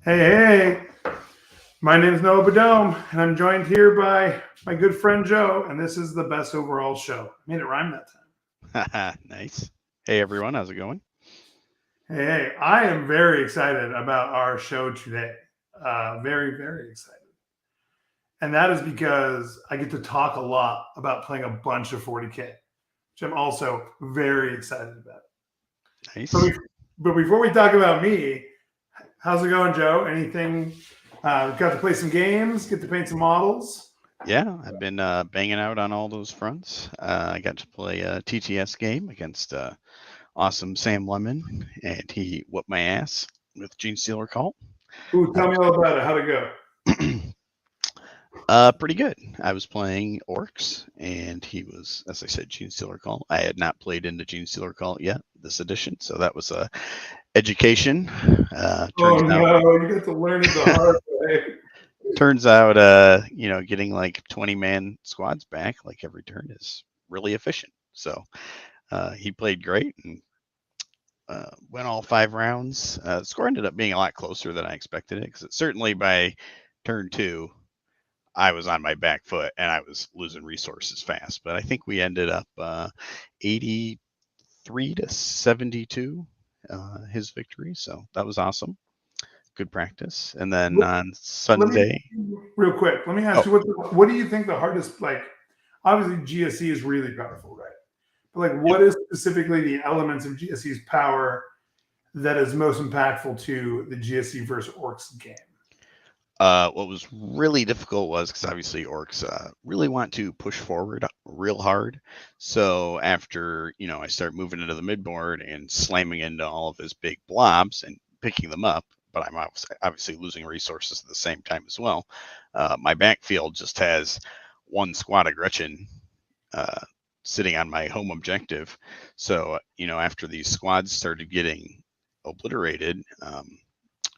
Hey, hey, my name is Noah Badome, and I'm joined here by my good friend Joe, and this is the best overall show. I made it rhyme that time. Nice. Hey everyone, how's it going? Hey, I am very excited about our show today. Very, very excited. And that is because I get to talk a lot about playing a bunch of 40K, which I'm also very excited about. But, Nice. we, but before we talk about me, how's it going, Joe? Anything? Got to play some games, get to paint some models. Yeah, I've been banging out on all those fronts. I got to play a TTS game against awesome Sam Lemon, and he whooped my ass with Gene Stealer Call. Ooh, That tell me all about it. How'd it go? was pretty good. I was playing Orcs, and he was, as I said, Gene Stealer Call. I had not played into Gene Stealer Call yet this edition, so that was a education. Oh Turns out no, you got to learn it the hard way. getting like 20-man squads back like every turn is really efficient. So he played great and went all 5 rounds. The score ended up being a lot closer than I expected it because certainly by turn two, I was on my back foot and I was losing resources fast. But I think we ended up 83 to 72 his victory. So that was awesome. Good practice. And then on Let me Sunday, real quick. Let me ask oh, you what do you think the hardest like? Obviously, GSE is really powerful, right? But like, yep. what is specifically the elements of GSE's power that is most impactful to the GSE versus Orcs game? What was really difficult was because obviously orcs really want to push forward real hard. So after I start moving into the midboard and slamming into all of his big blobs and picking them up, but I'm obviously losing resources at the same time as well. My backfield just has one squad of Gretchen uh, sitting on my home objective. So after these squads started getting obliterated,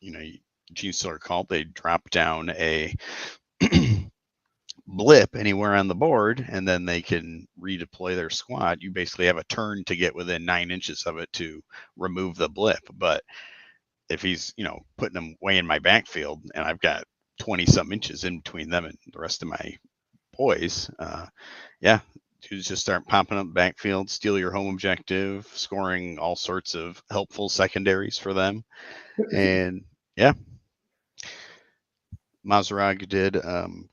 you know, Gene Stealer called, they drop down a blip anywhere on the board, and then they can redeploy their squad. You basically have a turn to get within 9 inches of it to remove the blip. But if he's, putting them way in my backfield, and I've got 20 some inches in between them and the rest of my boys, yeah, dudes just start popping up backfield, steal your home objective, scoring all sorts of helpful secondaries for them. And yeah, Mazarag did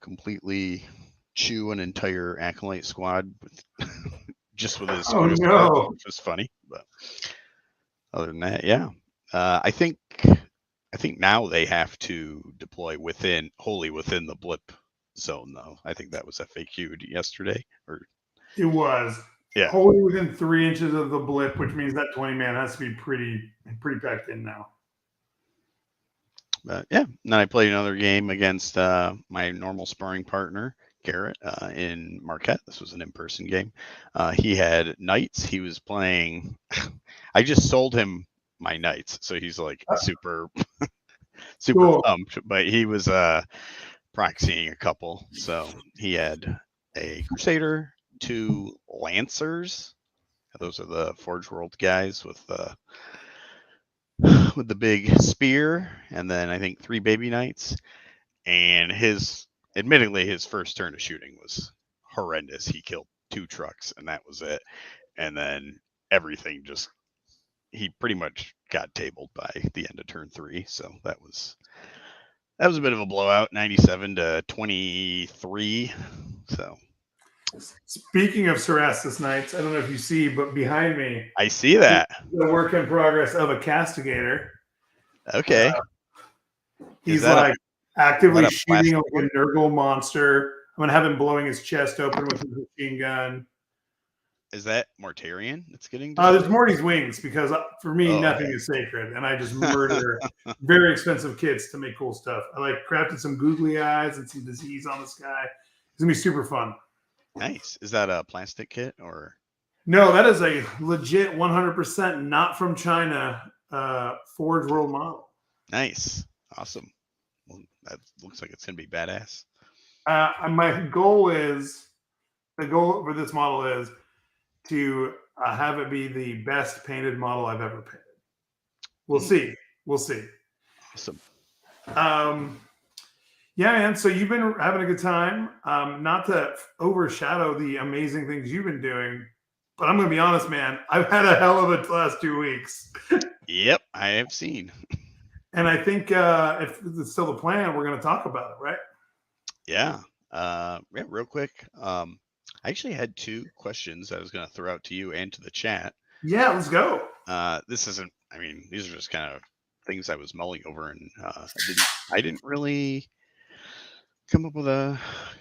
completely chew an entire acolyte squad with just with his Oh focus cards, no. which was funny. But other than that, yeah, I think now they have to deploy wholly within the blip zone, though. I think that was FAQ'd yesterday, or It was yeah. wholly within 3 inches of the blip, which means that 20 man has to be pretty packed in now. But yeah, and then I played another game against my normal sparring partner, Garrett, in Marquette. This was an in-person game. He had knights. He was playing. I just sold him my knights, so he's like super, super Cool. pumped. But he was proxying a couple, so he had a Crusader, two Lancers. Those are the Forge World guys with the big spear, and then I think three baby knights. And admittedly, his first turn of shooting was horrendous. He killed two trucks, and that was it. And then everything just he pretty much got tabled by the end of turn three. So that was a bit of a blowout, 97 to 23. So Speaking of Cerastus Knights, I don't know if you see, but behind me, I see that. the work in progress of a castigator. Okay, is He's that a like actively shooting plastic like one? a Nurgle monster. I'm gonna have him blowing his chest open with his machine gun. Is that Mortarion that's getting There's destroyed? Morty's wings because for me Oh, nothing okay. is sacred, and I just murder very expensive kits to make cool stuff. I like crafted some googly eyes and some disease on this guy. It's gonna be super fun. Nice. Is that a plastic kit or No, that is a legit 100% not from China Forge World model. nice? Awesome. Well, that looks like it's gonna be badass. My goal is the goal for this model is to have it be the best painted model I've ever painted. We'll Mm, see. We'll see. awesome. Yeah, man. So you've been having a good time. Not to overshadow the amazing things you've been doing, but I'm going to be honest, man. I've had a hell of a last 2 weeks, Yep, I have seen. and I think if it's still the plan, we're going to talk about it, right? Yeah. Yeah, real quick. I actually had two questions I was going to throw out to you and to the chat. Yeah, let's go. This isn't, I mean, these are just kind of things I was mulling over, and I didn't really come up with a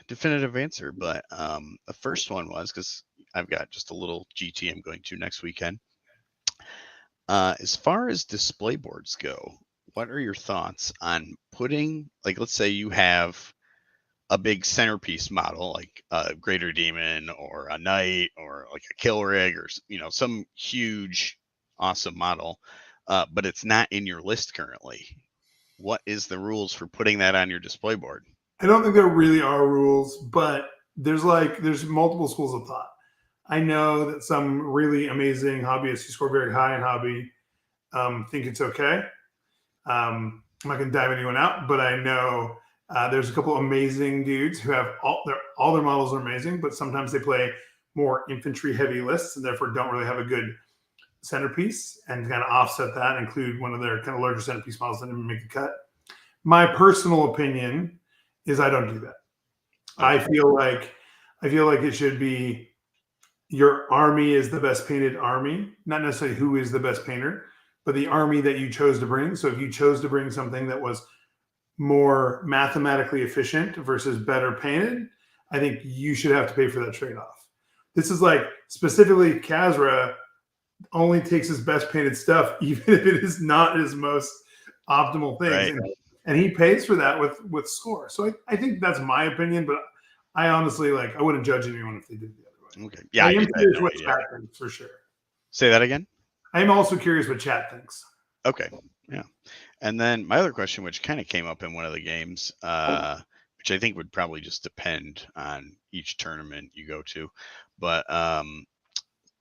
definitive answer. But the first one was because I've got just a little GT I'm going to next weekend. As far as display boards go, what are your thoughts on putting, like, let's say you have a big centerpiece model like a greater demon or a knight or like a kill rig or some huge awesome model, but it's not in your list currently. What is the rules for putting that on your display board? I don't think there really are rules, but there's multiple schools of thought. I know that some really amazing hobbyists who score very high in hobby think it's okay. I'm not going to dive anyone out, but I know there's a couple amazing dudes who have all their models are amazing, but sometimes they play more infantry heavy lists and therefore don't really have a good centerpiece, and kind of offset that, include one of their kind of larger centerpiece models that didn't make the cut. My personal opinion is I don't do that. Okay. I feel like it should be your army is the best painted army, not necessarily who is the best painter, but the army that you chose to bring. So if you chose to bring something that was more mathematically efficient versus better painted, I think you should have to pay for that trade-off. This is like specifically Kazra only takes his best painted stuff, even if it is not his most optimal things. Right. And he pays for that with score. So I think that's my opinion, but I honestly I wouldn't judge anyone if they did the other way. Okay. Yeah, I am curious no what idea. chat thinks for sure. Say that again. I am also curious what chat thinks. Okay. Yeah. And then my other question, which kind of came up in one of the games, which I think would probably just depend on each tournament you go to, but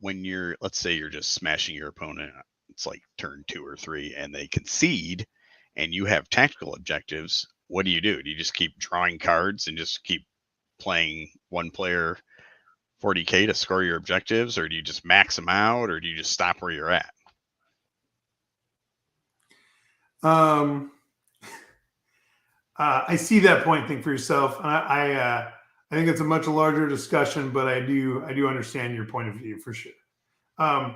when let's say you're just smashing your opponent, it's like turn 2 or 3, and they concede, and you have tactical objectives. What do you do? Do you just keep drawing cards and just keep playing one player 40K to score your objectives, or do you just max them out, or do you just stop where you're at? I see that point. Think for yourself. I think it's a much larger discussion, but I do understand your point of view for sure. I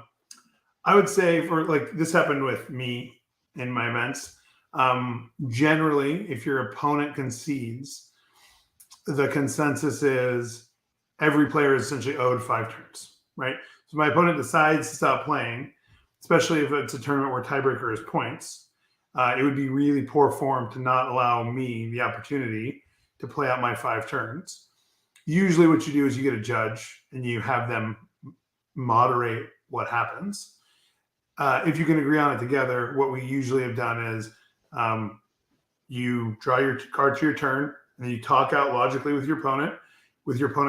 would say for this happened with me in my events. Generally, if your opponent concedes, the consensus is every player is essentially owed 5 turns, right? So my opponent decides to stop playing, especially if it's a tournament where tiebreaker is points. It would be really poor form to not allow me the opportunity to play out my 5 turns. Usually what you do is you get a judge and you have them moderate what happens. If you can agree on it together, what we usually have done is you draw your card to your turn, and then you talk out logically with your opponent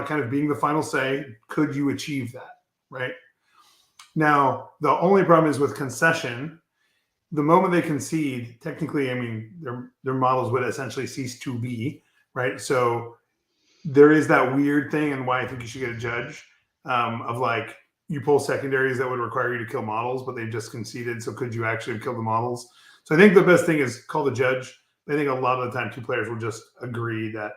kind of being the final say, could you achieve that, right? Now, the only problem is with concession. The moment they concede, technically, I mean, their models would essentially cease to be, right? So there is that weird thing, and why I think you should get a judge of you pull secondaries that would require you to kill models, but they just conceded. So could you actually have killed the models? So I think the best thing is call the judge. I think a lot of the time 2 players will just agree that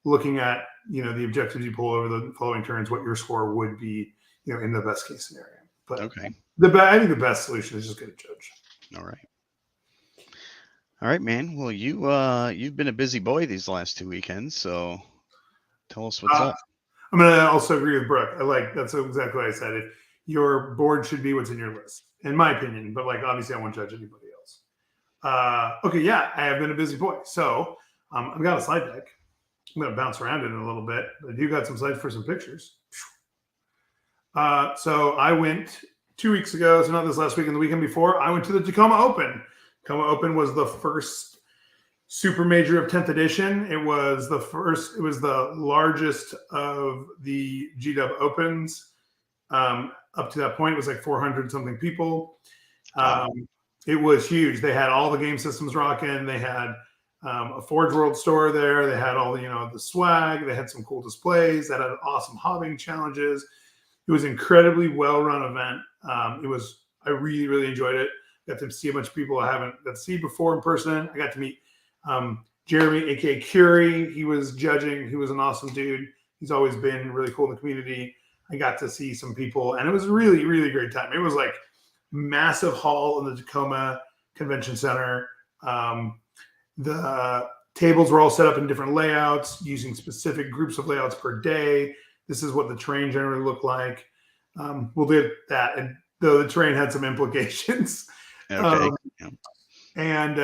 looking at the objectives you pull over the following turns, what your score would be, in the best case scenario. But okay, I think the best solution is just get a judge. All right, man. Well, you've been a busy boy these last 2 weekends, so tell us what's up. I'm gonna also agree with Brooke. That's exactly what I said. Your board should be what's in your list, in my opinion. But obviously, I won't judge anybody else. Okay, yeah, I have been a busy boy. So I've got a slide deck. I'm gonna bounce around it in a little bit. But you got some slides for some pictures. So I went 2 weeks ago. So not this last weekend, the weekend before. I went to the Tacoma Open. Tacoma Open was the first super major of 10th edition. It was the largest of the GW Opens. Up to that point, it was 400 something people. It was huge. They had all the game systems rocking. They had a Forge World store there. They had all the swag. They had some cool displays. That had awesome hobbying challenges. It was an incredibly well-run event. I really, really enjoyed it. Got to see a bunch of people I haven't got to see before in person. I got to meet Jeremy, aka Curie. He was judging. He was an awesome dude. He's always been really cool in the community. I got to see some people, and it was a really, really great time. It was like massive hall in the Tacoma Convention Center. The tables were all set up in different layouts using specific groups of layouts per day. This is what the terrain generally looked like. We'll do that, and though the terrain had some implications. Okay. And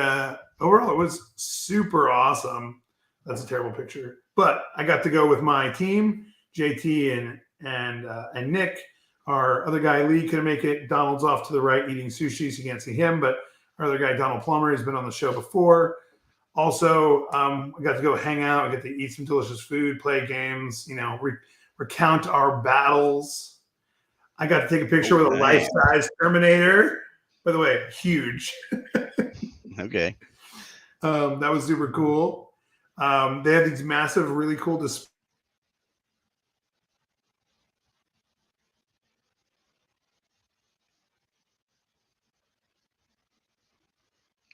overall, it was super awesome. That's a terrible picture, but I got to go with my team, JT and Nick. Our other guy, Lee, couldn't make it. Donald's off to the right eating sushi, so you can't see him. But our other guy, Donald Plummer, has been on the show before. Also, I got to go hang out. I got to eat some delicious food, play games, recount our battles. I got to take a picture with a life-size Terminator. By the way, huge. Okay. That was super cool. They had these massive, really cool displays.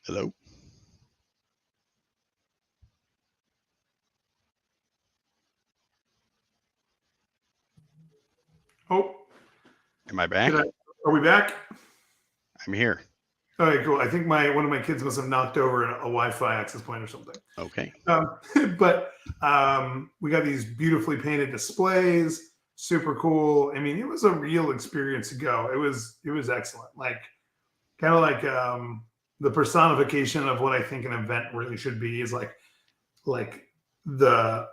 Hello. Oh, am I back? Are we back? I'm here. All right, cool. I think one of my kids must have knocked over a Wi-Fi access point or something. Okay. But we got these beautifully painted displays, super cool. I mean, it was a real experience to go. It was excellent. Like kind of like the personification of what I think an event really should be is like the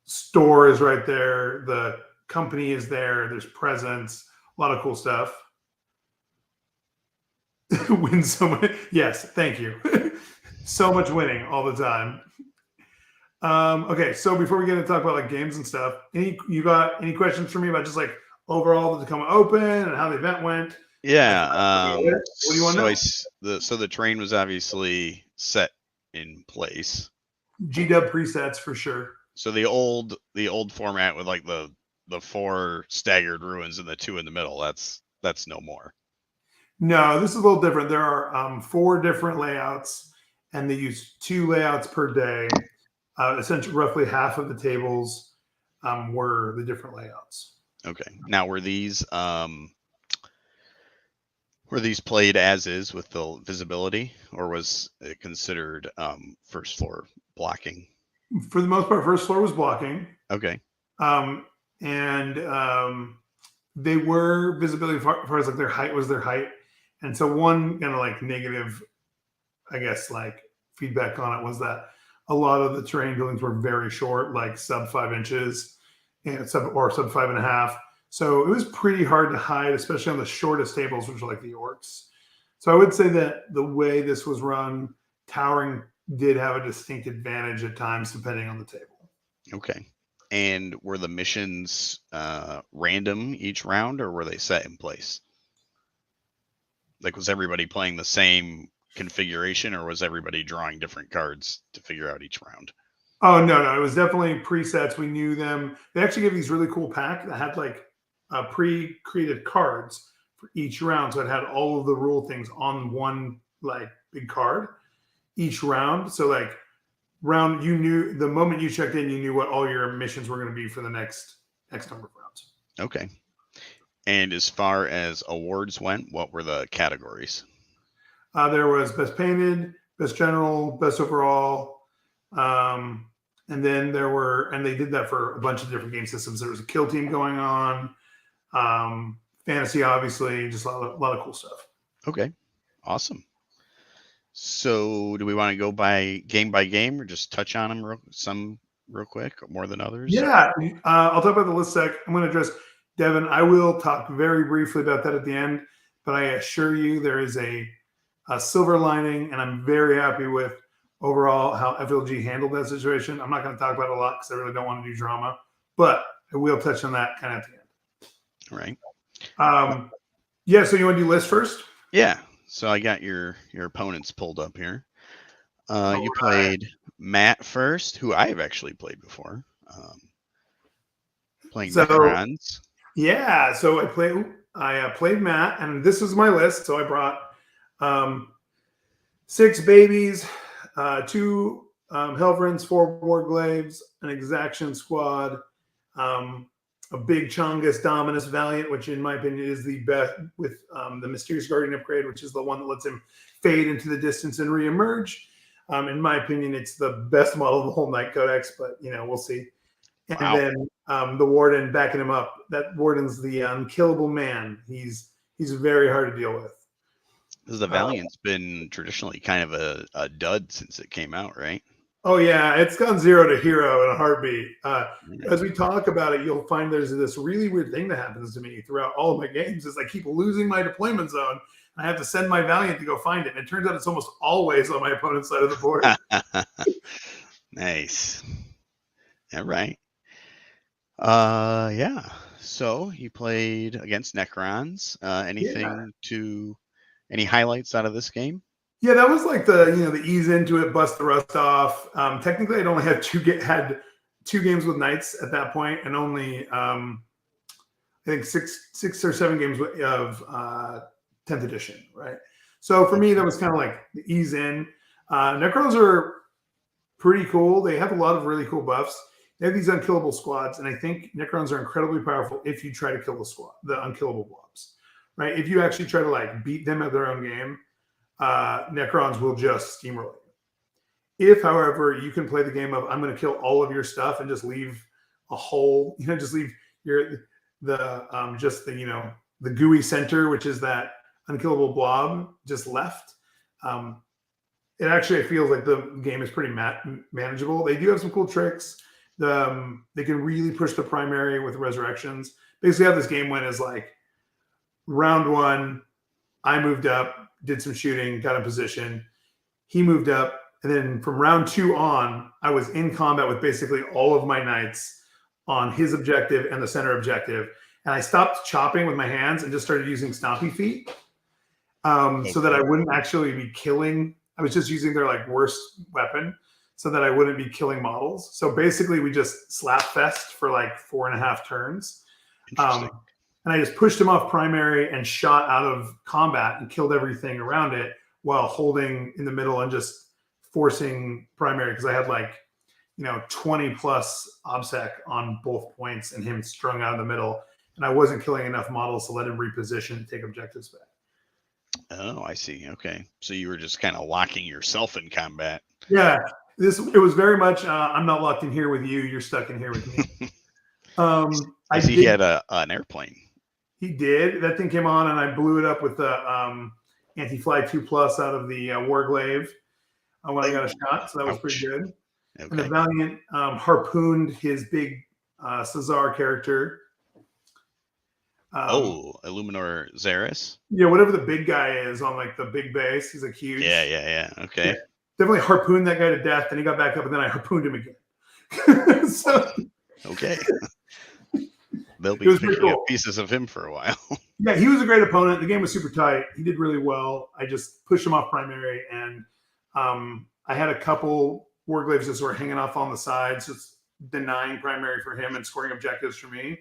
store is right there, the company is there, there's presence, a lot of cool stuff. Win so much. Yes, thank you. So much winning all the time. Okay, so before we get into talk about like games and stuff, you got any questions for me about just like overall the Tacoma Open and how the event went? Yeah. What do you want to know? So the train was obviously set in place. G-dub presets for sure. So the old format with like the 4 staggered ruins and the 2 in the middle, that's no more. No, this is a little different. There are 4 different layouts, and they use 2 layouts per day. Essentially, roughly half of the tables were the different layouts. Okay. Now, were these played as is with the visibility, or was it considered first floor blocking? For the most part, first floor was blocking. Okay. And they were visibility as far as like their height was their height. And so one kind of like negative, I guess, like feedback on it was that a lot of the terrain buildings were very short, like sub 5 inches and sub 5.5. So it was pretty hard to hide, especially on the shortest tables, which are like the orcs. So I would say that the way this was run, towering did have a distinct advantage at times, depending on the table. Okay. And were the missions random each round, or were they set in place? Like, was everybody playing the same configuration, or was everybody drawing different cards to figure out each round? Oh, no. It was definitely presets. We knew them. They actually gave these really cool pack that had like pre-created cards for each round. So it had all of the rule things on one like big card each round. So like round, you knew the moment you checked in, you knew what all your missions were going to be for the next X number of rounds. Okay. And as far as awards went, what were the categories? There was best painted, best general, best overall. And then and they did that for a bunch of different game systems. There was a kill team going on, fantasy, obviously, just a lot of cool stuff. Okay. Awesome. So do we want to go by game or just touch on them real quick, more than others? Yeah. I'll talk about the list sec. I'm going to address Devin. I will talk very briefly about that at the end, but I assure you there is a silver lining, and I'm very happy with overall how FLG handled that situation. I'm not going to talk about it a lot because I really don't want to do drama, but I will touch on that kind of at the end. Right. Yeah. So you want to do list first? Yeah. So I got your opponents pulled up here. You played Matt first, who I have actually played before, playing So Necrons. yeah, so I played Matt, and this is my list. So I brought 6 babies, 2 Helverins, 4 Warglaves, an Exaction Squad, a big Chongus Dominus Valiant, which in my opinion is the best, with the Mysterious Guardian upgrade, which is the one that lets him fade into the distance and reemerge. In my opinion, it's the best model of the whole Knight Codex, but we'll see. And Wow. then the Warden backing him up. That Warden's the unkillable man. He's very hard to deal with. Because the Valiant's been traditionally kind of a dud since it came out, right? Oh yeah, it's gone 0 to hero in a heartbeat. As we talk about it, you'll find there's this really weird thing that happens to me throughout all of my games. Is I keep losing my deployment zone. I have to send my Valiant to go find it. And it turns out it's almost always on my opponent's side of the board. Nice. All right. Yeah. So you played against Necrons. Any highlights out of this game? Yeah, that was like the ease into it, bust the rust off. Technically, I'd only had two games with Knights at that point, and only I think six or 7 games of 10th edition, right? So for me, that was kind of like the ease in. Necrons are pretty cool. They have a lot of really cool buffs. They have these unkillable squads, and I think Necrons are incredibly powerful if you try to kill the unkillable blobs, right? If you actually try to like beat them at their own game, Necrons will just steamroll you. If, however, you can play the game of I'm going to kill all of your stuff and just leave a hole, just leave the gooey center, which is that unkillable blob, just left. It actually feels like the game is pretty manageable. They do have some cool tricks. They can really push the primary with resurrections. Basically, how this game went is like round 1, I moved up, did some shooting, got in position. He moved up, and then from round 2 on, I was in combat with basically all of my knights on his objective and the center objective. And I stopped chopping with my hands and just started using stompy feet, so that I wouldn't actually be killing. I was just using their like worst weapon so that I wouldn't be killing models. So basically, we just slap fest for like 4.5 turns. Interesting. And I just pushed him off primary and shot out of combat and killed everything around it while holding in the middle and just forcing primary, because I had like 20 plus OBSEC on both points and him strung out of the middle. And I wasn't killing enough models to let him reposition and take objectives back. Oh, I see. Okay. So you were just kind of locking yourself in combat. Yeah. It was very much, I'm not locked in here with you. You're stuck in here with me. I see he had an airplane. He did. That thing came on, and I blew it up with the anti-fly 2+ out of the Warglaive when I got a shot. So that was pretty good. Okay. And the Valiant harpooned his big Caesar character. Illuminor Xeris? Yeah, whatever the big guy is on like the big base. He's like huge. Yeah. Okay. Yeah, definitely harpooned that guy to death. Then he got back up, and then I harpooned him again. Okay. They'll be picking up pieces of him for a while. Yeah, he was a great opponent. The game was super tight. He did really well. I just pushed him off primary, and I had a couple Warglaives that were hanging off on the sides, just denying primary for him and scoring objectives for me.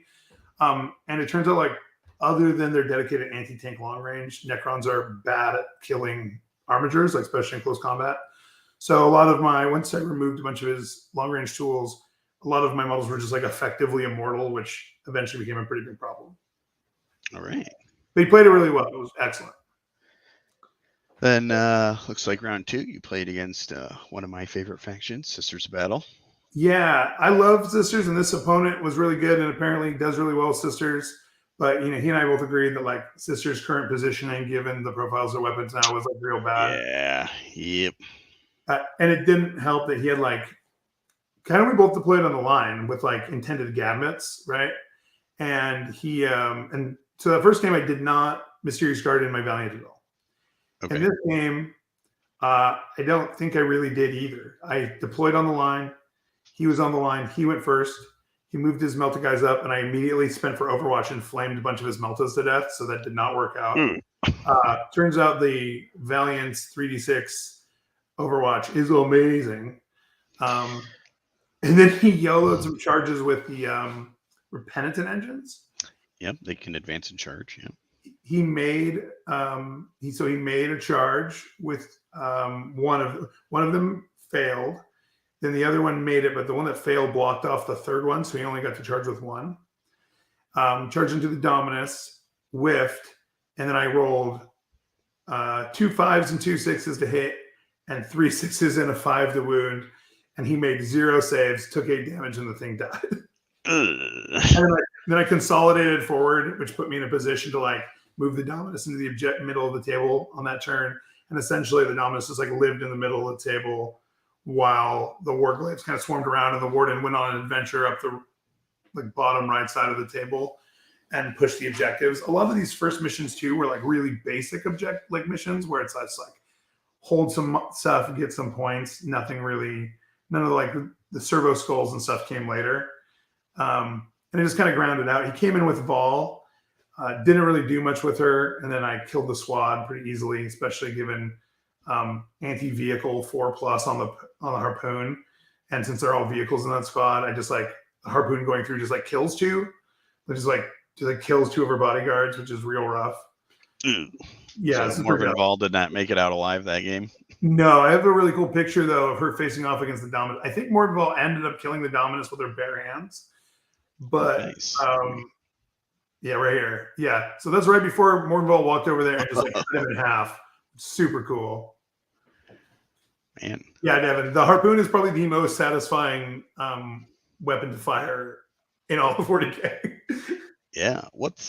And it turns out, like, other than their dedicated anti-tank long range, Necrons are bad at killing armigers, like especially in close combat. So a lot of once I removed a bunch of his long range tools, a lot of my models were just like effectively immortal, which eventually became a pretty big problem. All right. But he played it really well. It was excellent. Then looks like round 2, you played against one of my favorite factions, Sisters of Battle. Yeah, I love Sisters, and this opponent was really good and apparently does really well with Sisters. But he and I both agreed that like Sisters' current positioning, given the profiles of weapons now, was like real bad. Yeah. Yep. And it didn't help that he had like we both deployed on the line with like intended Gabnets, right? And he and so the first game I did not Mysterious Guardian my Valiant at all. Okay. In this game, I don't think I really did either. I deployed on the line. He was on the line. He went first. He moved his Melta guys up, and I immediately spent for Overwatch and flamed a bunch of his Meltas to death, so that did not work out. Turns out the Valiant's 3d6 Overwatch is amazing. And then he YOLO'd some charges with the Penitent engines. Yep, they can advance and charge. Yep. He made he made a charge with one of them failed. Then the other one made it, but the one that failed blocked off the third one, so he only got to charge with one. Charged into the Dominus, whiffed, and then I rolled 2 5s and 2 6s to hit, and 3 6s and a 5 to wound. And he made 0 saves, took 8 damage, and the thing died. And then I consolidated forward, which put me in a position to like move the Dominus into the middle of the table on that turn. And essentially, the Dominus just like lived in the middle of the table while the Warglaives kind of swarmed around, and the Warden went on an adventure up the like bottom right side of the table and pushed the objectives. A lot of these first missions too were like really basic missions where it's just like hold some stuff and get some points. None of like the servo skulls and stuff came later. And it just kind of grounded out. He came in with Vol, didn't really do much with her, and then I killed the squad pretty easily, especially given anti-vehicle 4+ on the Harpoon. And since they're all vehicles in that squad, I just like the Harpoon going through just like kills 2. It just kills 2 of her bodyguards, which is real rough. Yeah, so Morgan Vol did not make it out alive that game. No, I have a really cool picture though of her facing off against the Dominus. I think Morgan Vol ended up killing the Dominus with her bare hands, but nice. Yeah, right here. Yeah, so that's right before Morgan Vol walked over there and just like cut him in half. Super cool. Man. Yeah, Devin, the Harpoon is probably the most satisfying weapon to fire in all of 40K. Yeah. What's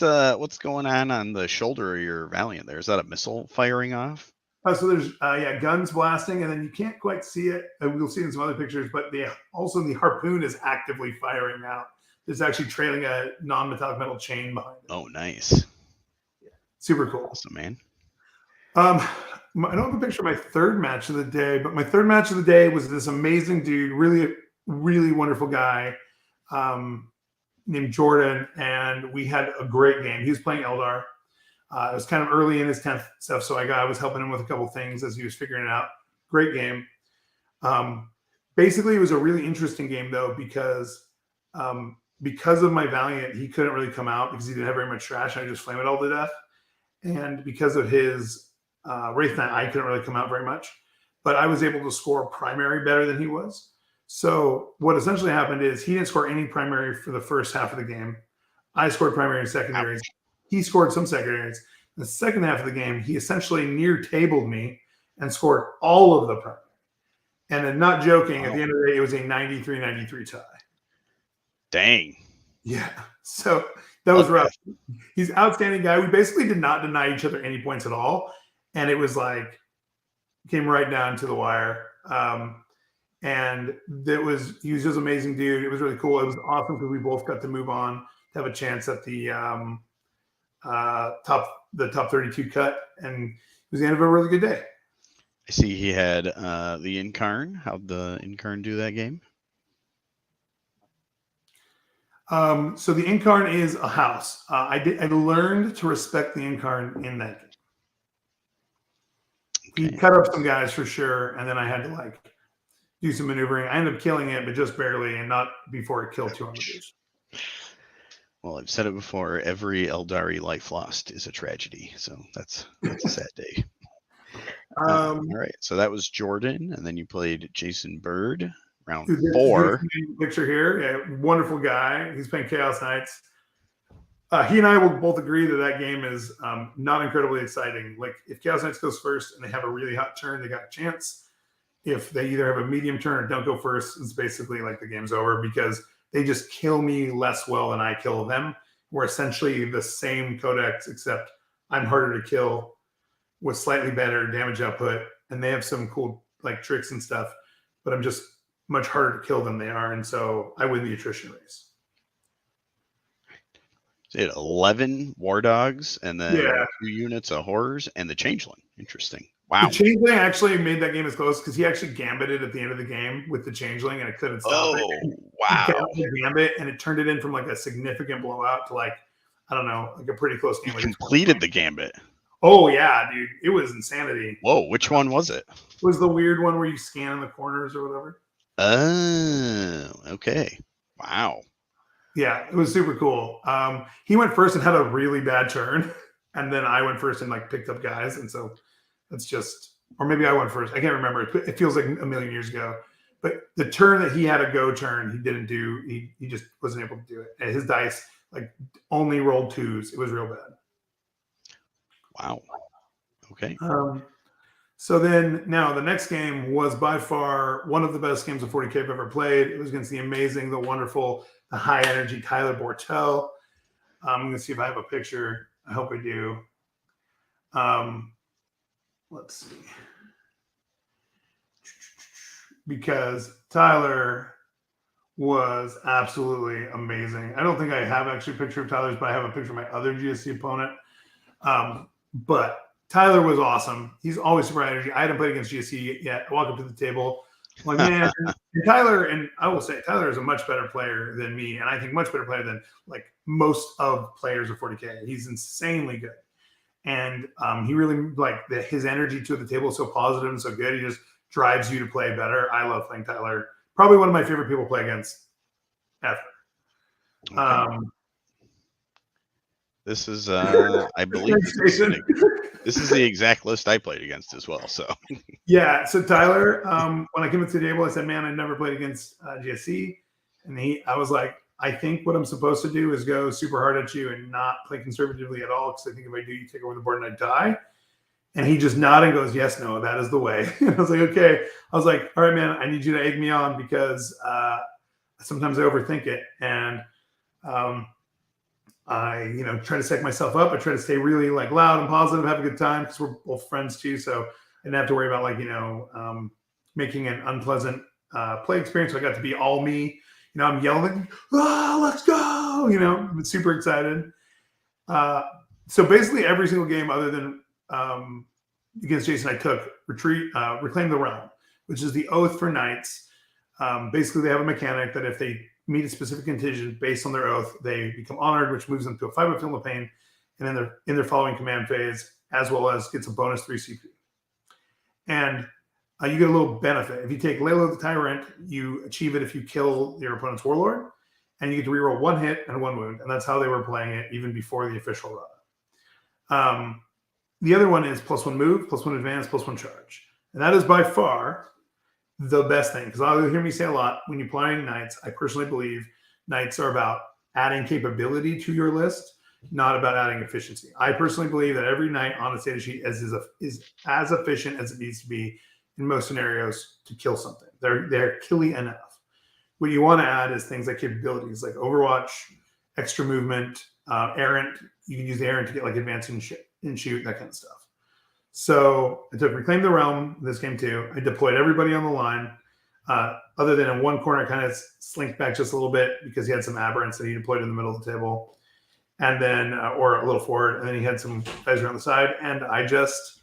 going on the shoulder of your Valiant there? Is that a missile firing off? So there's guns blasting, and then you can't quite see it. We'll see it in some other pictures, but also the Harpoon is actively firing out. It's actually trailing a non-metallic metal chain behind it. Oh, nice. Yeah, super cool. Awesome, man. I don't have a picture of my third match of the day, but my third match of the day was this amazing dude, really, really wonderful guy named Jordan, and we had a great game. He was playing Eldar. It was kind of early in his 10th stuff, so I was helping him with a couple things as he was figuring it out. Great game. Basically, it was a really interesting game, though, because of my Valiant, he couldn't really come out because he didn't have very much trash, and I just flamed it all to death. And because of his Wraith Knight, I couldn't really come out very much. But I was able to score primary better than he was. So what essentially happened is he didn't score any primary for the first half of the game. I scored primary and secondaries. He scored some secondaries. In the second half of the game, he essentially near-tabled me and scored all of the primary. And then, not joking, at the end of the day, it was a 93-93 tie. Dang. Yeah. So that was rough. He's an outstanding guy. We basically did not deny each other any points at all. And it was like, came right down to the wire. And he was just an amazing dude. It was really cool. It was awesome because we both got to move on to have a chance at the top 32 cut, and it was the end of a really good day. I see he had the Incarn. How'd the Incarn do that game? So the Incarn is a house. I learned to respect the Incarn in that game. Okay. He cut up some guys for sure, and then I had to do some maneuvering. I ended up killing it, but just barely, and not before it killed 2 armors. Well, I've said it before. Every Eldari life lost is a tragedy. So that's a sad day. All right. So that was Jordan, and then you played Jason Bird, round 4. Picture here. Yeah, wonderful guy. He's playing Chaos Knights. He and I will both agree that game is not incredibly exciting. Like, if Chaos Knights goes first and they have a really hot turn, they got a chance. If they either have a medium turn or don't go first, it's basically like the game's over because they just kill me less well than I kill them. We're essentially the same codex, except I'm harder to kill with slightly better damage output, and they have some cool tricks and stuff, but I'm just much harder to kill than they are, and so I win the attrition race. So you had 11 War Dogs and then 2 units of Horrors and the Changeling. Interesting. Wow. The Changeling actually made that game as close because he actually gambited at the end of the game with the Changeling, and I couldn't stop it. Oh, wow. He gambit, and it turned it in from a significant blowout to I don't know, a pretty close game. You completed the gambit. Oh, yeah, dude. It was insanity. Whoa, which one was it? It was the weird one where you scan in the corners or whatever. Oh, okay. Wow. Yeah, it was super cool. He went first and had a really bad turn, and then I went first and like picked up guys, and so that's just, or maybe I went first. I can't remember. It feels like a million years ago. But the turn that he had a go turn, he didn't do. He just wasn't able to do it. And his dice like only rolled twos. It was real bad. Wow. Okay. So then now the next game was by far one of the best games of 40K I've ever played. It was against the amazing, the wonderful, the high energy Tyler Bortel. I'm going to see if I have a picture. I hope I do. Let's see. Because Tyler was absolutely amazing. I don't think I have actually a picture of Tyler's, but I have a picture of my other GSC opponent. But Tyler was awesome. He's always super high energy. I hadn't played against GSC yet. I walk up to the table. I'm like, man, and Tyler, and I will say, Tyler is a much better player than me, and I think much better player than like most of players of 40K. He's insanely good. And he really his energy to the table is so positive and so good. He just drives you to play better. I love playing Tyler. Probably one of my favorite people to play against ever. Okay. This is, I believe, this is the exact list I played against as well. So yeah. So Tyler, when I came to the table, I said, "Man, I never played against GSC," and I was like, "I think what I'm supposed to do is go super hard at you and not play conservatively at all, because I think if I do, you take over the board and I die." And he just nodded and goes, "Yes, no, that is the way." And I was like, "Okay." I was like, "All right, man, I need you to egg me on, because sometimes I overthink it, and I, try to psych myself up. I try to stay really like loud and positive, have a good time, because we're both friends too. So I didn't have to worry about making an unpleasant play experience. So I got to be all me. I'm yelling, let's go. I'm super excited. So basically every single game other than against Jason, I took Reclaim the Realm, which is the oath for knights. Basically, they have a mechanic that if they meet a specific contingent based on their oath, they become honored, which moves them to a 5 Film of Pain, and in their following command phase, as well as gets a bonus 3 CP. And you get a little benefit. If you take Layla the Tyrant, you achieve it if you kill your opponent's warlord, and you get to reroll 1 hit and 1 wound. And that's how they were playing it even before the official run. The other one is +1 move, +1 advance, +1 charge. And that is by far the best thing, because I'll hear me say a lot when you're playing knights. I personally believe knights are about adding capability to your list, not about adding efficiency. I personally believe that every knight on the data sheet is as efficient as it needs to be in most scenarios to kill something. They're killy enough. What you want to add is things like capabilities, like Overwatch, extra movement, errant. You can use the errant to get like advancing and shoot, that kind of stuff. So I took Reclaim the Realm this game too. I deployed everybody on the line, other than in one corner, I kind of slinked back just a little bit because he had some aberrants that he deployed in the middle of the table, and then or a little forward, and then he had some guys around the side. And I just,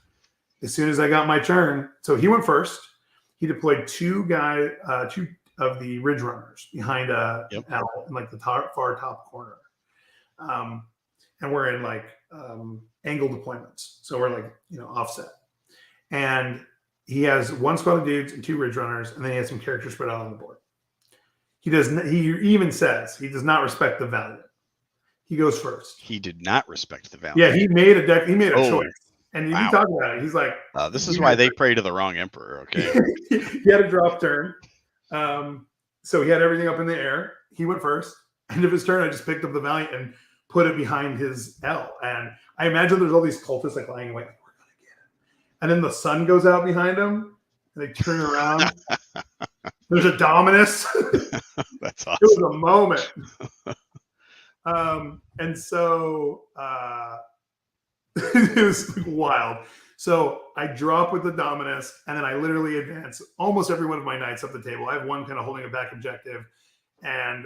as soon as I got my turn, so he went first. He deployed two of the Ridge Runners behind L in like the far top corner, and we're in like angle deployments, so we're like offset. And he has 1 squad of dudes and 2 Ridge Runners, and then he has some characters spread out on the board. He even says he does not respect the Valiant. He goes first. He did not respect the Valiant. Yeah, he made a choice. And you talk about it. He's like, this is why they pray to the wrong emperor. Okay. He had a drop turn. So he had everything up in the air. He went first. End of his turn, I just picked up the Valiant and put it behind his L. And I imagine there's all these cultists like lying awake, like, we're going to get him. And then the sun goes out behind him, and they turn around. There's a Dominus. That's awesome. It was a moment. And so it was like wild. So I drop with the Dominus, and then I literally advance almost every one of my knights up the table. I have one kind of holding a back objective, and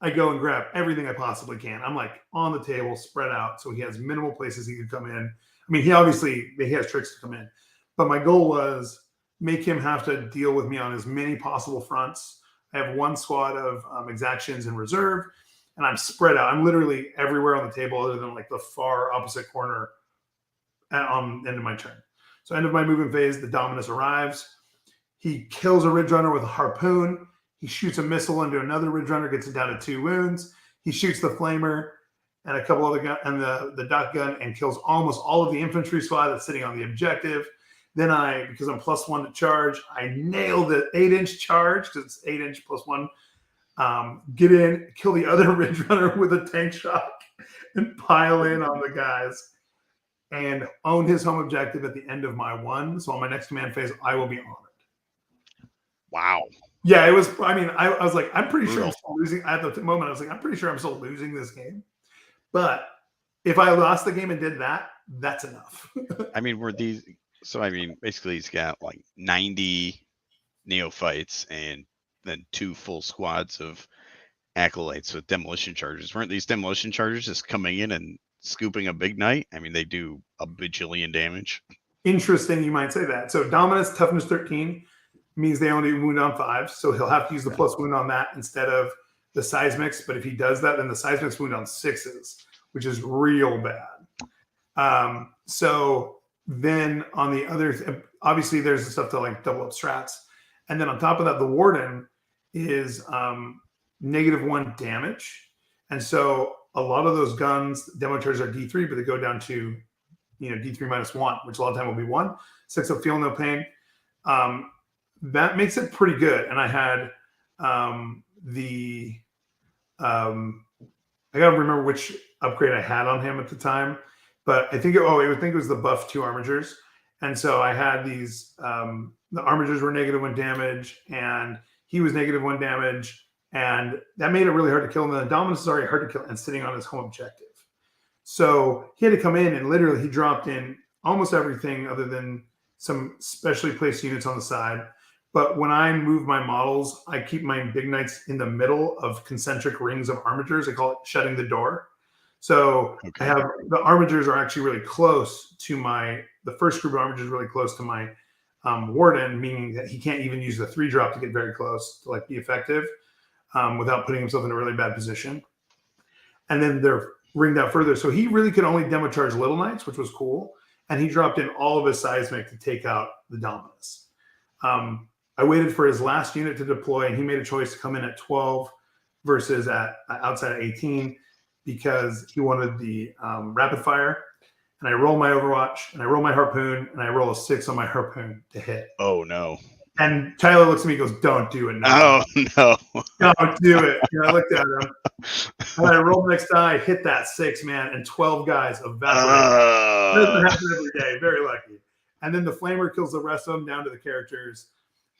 I go and grab everything I possibly can. I'm like on the table, spread out, so he has minimal places he could come in. I mean, he has tricks to come in, but my goal was make him have to deal with me on as many possible fronts. I have 1 squad of exactions in reserve, and I'm spread out. I'm literally everywhere on the table other than like the far opposite corner on end of my turn. So end of my movement phase, the Dominus arrives. He kills a Ridge Runner with a harpoon. He shoots a missile into another Ridge Runner, gets it down to 2 wounds. He shoots the flamer and a couple other gun and the dot gun and kills almost all of the infantry squad that's sitting on the objective. Then because I'm +1 to charge, I nail the 8-inch charge because it's 8-inch +1. Get in, kill the other Ridge Runner with a tank shock, and pile in on the guys, and own his home objective at the end of my one. So on my next command phase, I will be honored. Wow. Yeah, it was. I mean, I was like, I'm pretty sure Brutal. I'm still losing. At the moment, I was like, I'm pretty sure I'm still losing this game. But if I lost the game and did that, that's enough. I mean, were these? So I mean, basically, he's got like 90 neophytes and then 2 full squads of acolytes with demolition charges. Weren't these demolition charges just coming in and scooping a big night? I mean, they do a bajillion damage. Interesting, you might say that. So Dominus toughness 13 means they only wound on 5, so he'll have to use the plus wound on that instead of the seismics. But if he does that, then the seismics wound on 6s, which is real bad. So then on the other, obviously there's the stuff to like double up strats, and then on top of that, the Warden is -1 damage, and so a lot of those guns demo charges are D3, but they go down to D3 -1, which a lot of time will be 1. 6 will feel no pain. That makes it pretty good. And I had I gotta remember which upgrade I had on him at the time, but I think it was the buff 2 armigers. And so I had these the armigers were -1 damage, and he was -1 damage, and that made it really hard to kill him. And the Dominus is already hard to kill and sitting on his home objective. So he had to come in, and literally he dropped in almost everything other than some specially placed units on the side. But when I move my models, I keep my big knights in the middle of concentric rings of armigers. I call it shutting the door. So Okay. I have the armigers are actually really close to the first group of armigers really close to my Warden, meaning that he can't even use the 3-drop to get very close to like be effective without putting himself in a really bad position. And then they're ringed out further. So he really could only demo charge little knights, which was cool. And he dropped in all of his seismic to take out the Dominus. I waited for his last unit to deploy, and he made a choice to come in at 12 versus at outside at 18 because he wanted the rapid fire. And I roll my Overwatch, and I roll my harpoon, and I roll a 6 on my harpoon to hit. Oh no! And Tyler looks at me and goes, "Don't do it Oh now. no! Don't do it." And I looked at him, and I rolled the next die, hit that 6, man, and 12 guys evaporated. Doesn't happen every day. Very lucky. And then the Flamer kills the rest of them down to the characters.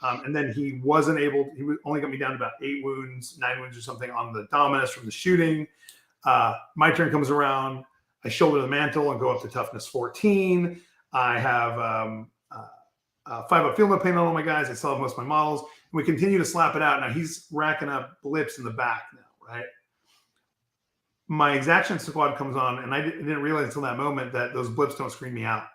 And then he only got me down to about 8 wounds, 9 wounds or something on the Dominus from the shooting. My turn comes around. I shoulder the mantle and go up to toughness 14. I have 5-up field no pain on all my guys. I still have most of my models. And we continue to slap it out. Now he's racking up blips in the back now, right? My exaction squad comes on, and I didn't realize until that moment that those blips don't screen me out.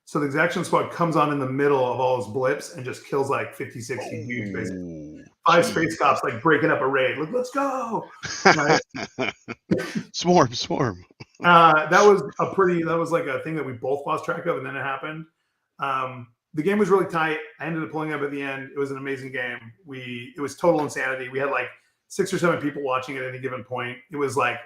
So the exaction squad comes on in the middle of all his blips and just kills like 50, 60 dudes, basically. 5 space cops like breaking up a raid. Like, let's go. Right? Swarm. That was like a thing that we both lost track of, and then it happened. The game was really tight. I ended up pulling up at the end. It was an amazing game. It was total insanity. We had like 6 or 7 people watching at any given point. It was like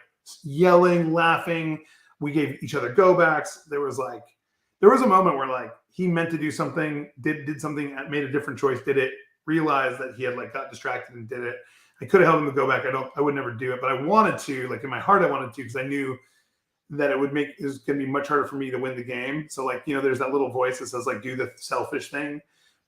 yelling, laughing. We gave each other go backs. There was a moment where like he meant to do something, did something, made a different choice, did it, realized that he had like got distracted and did it. I could have held him to go back. I would never do it, but I wanted to, like in my heart, I wanted to, because I knew that it was going to be much harder for me to win the game. So like, there's that little voice that says like, do the selfish thing.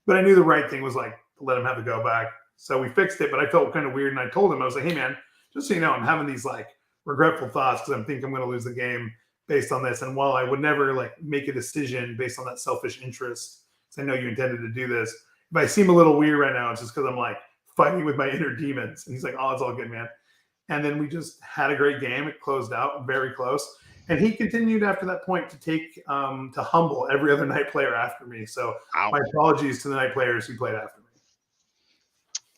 But I knew the right thing was like, let him have the go back. So we fixed it, but I felt kind of weird. And I told him, I was like, hey man, just so you know, I'm having these like regretful thoughts because I think I'm going to lose the game based on this. And while I would never like make a decision based on that selfish interest, because I know you intended to do this, if I seem a little weird right now, it's just because I'm like fighting with my inner demons. And he's like, oh, it's all good, man. And then we just had a great game. It closed out very close. And he continued after that point to take to humble every other night player after me. So my apologies to the night players who played after me.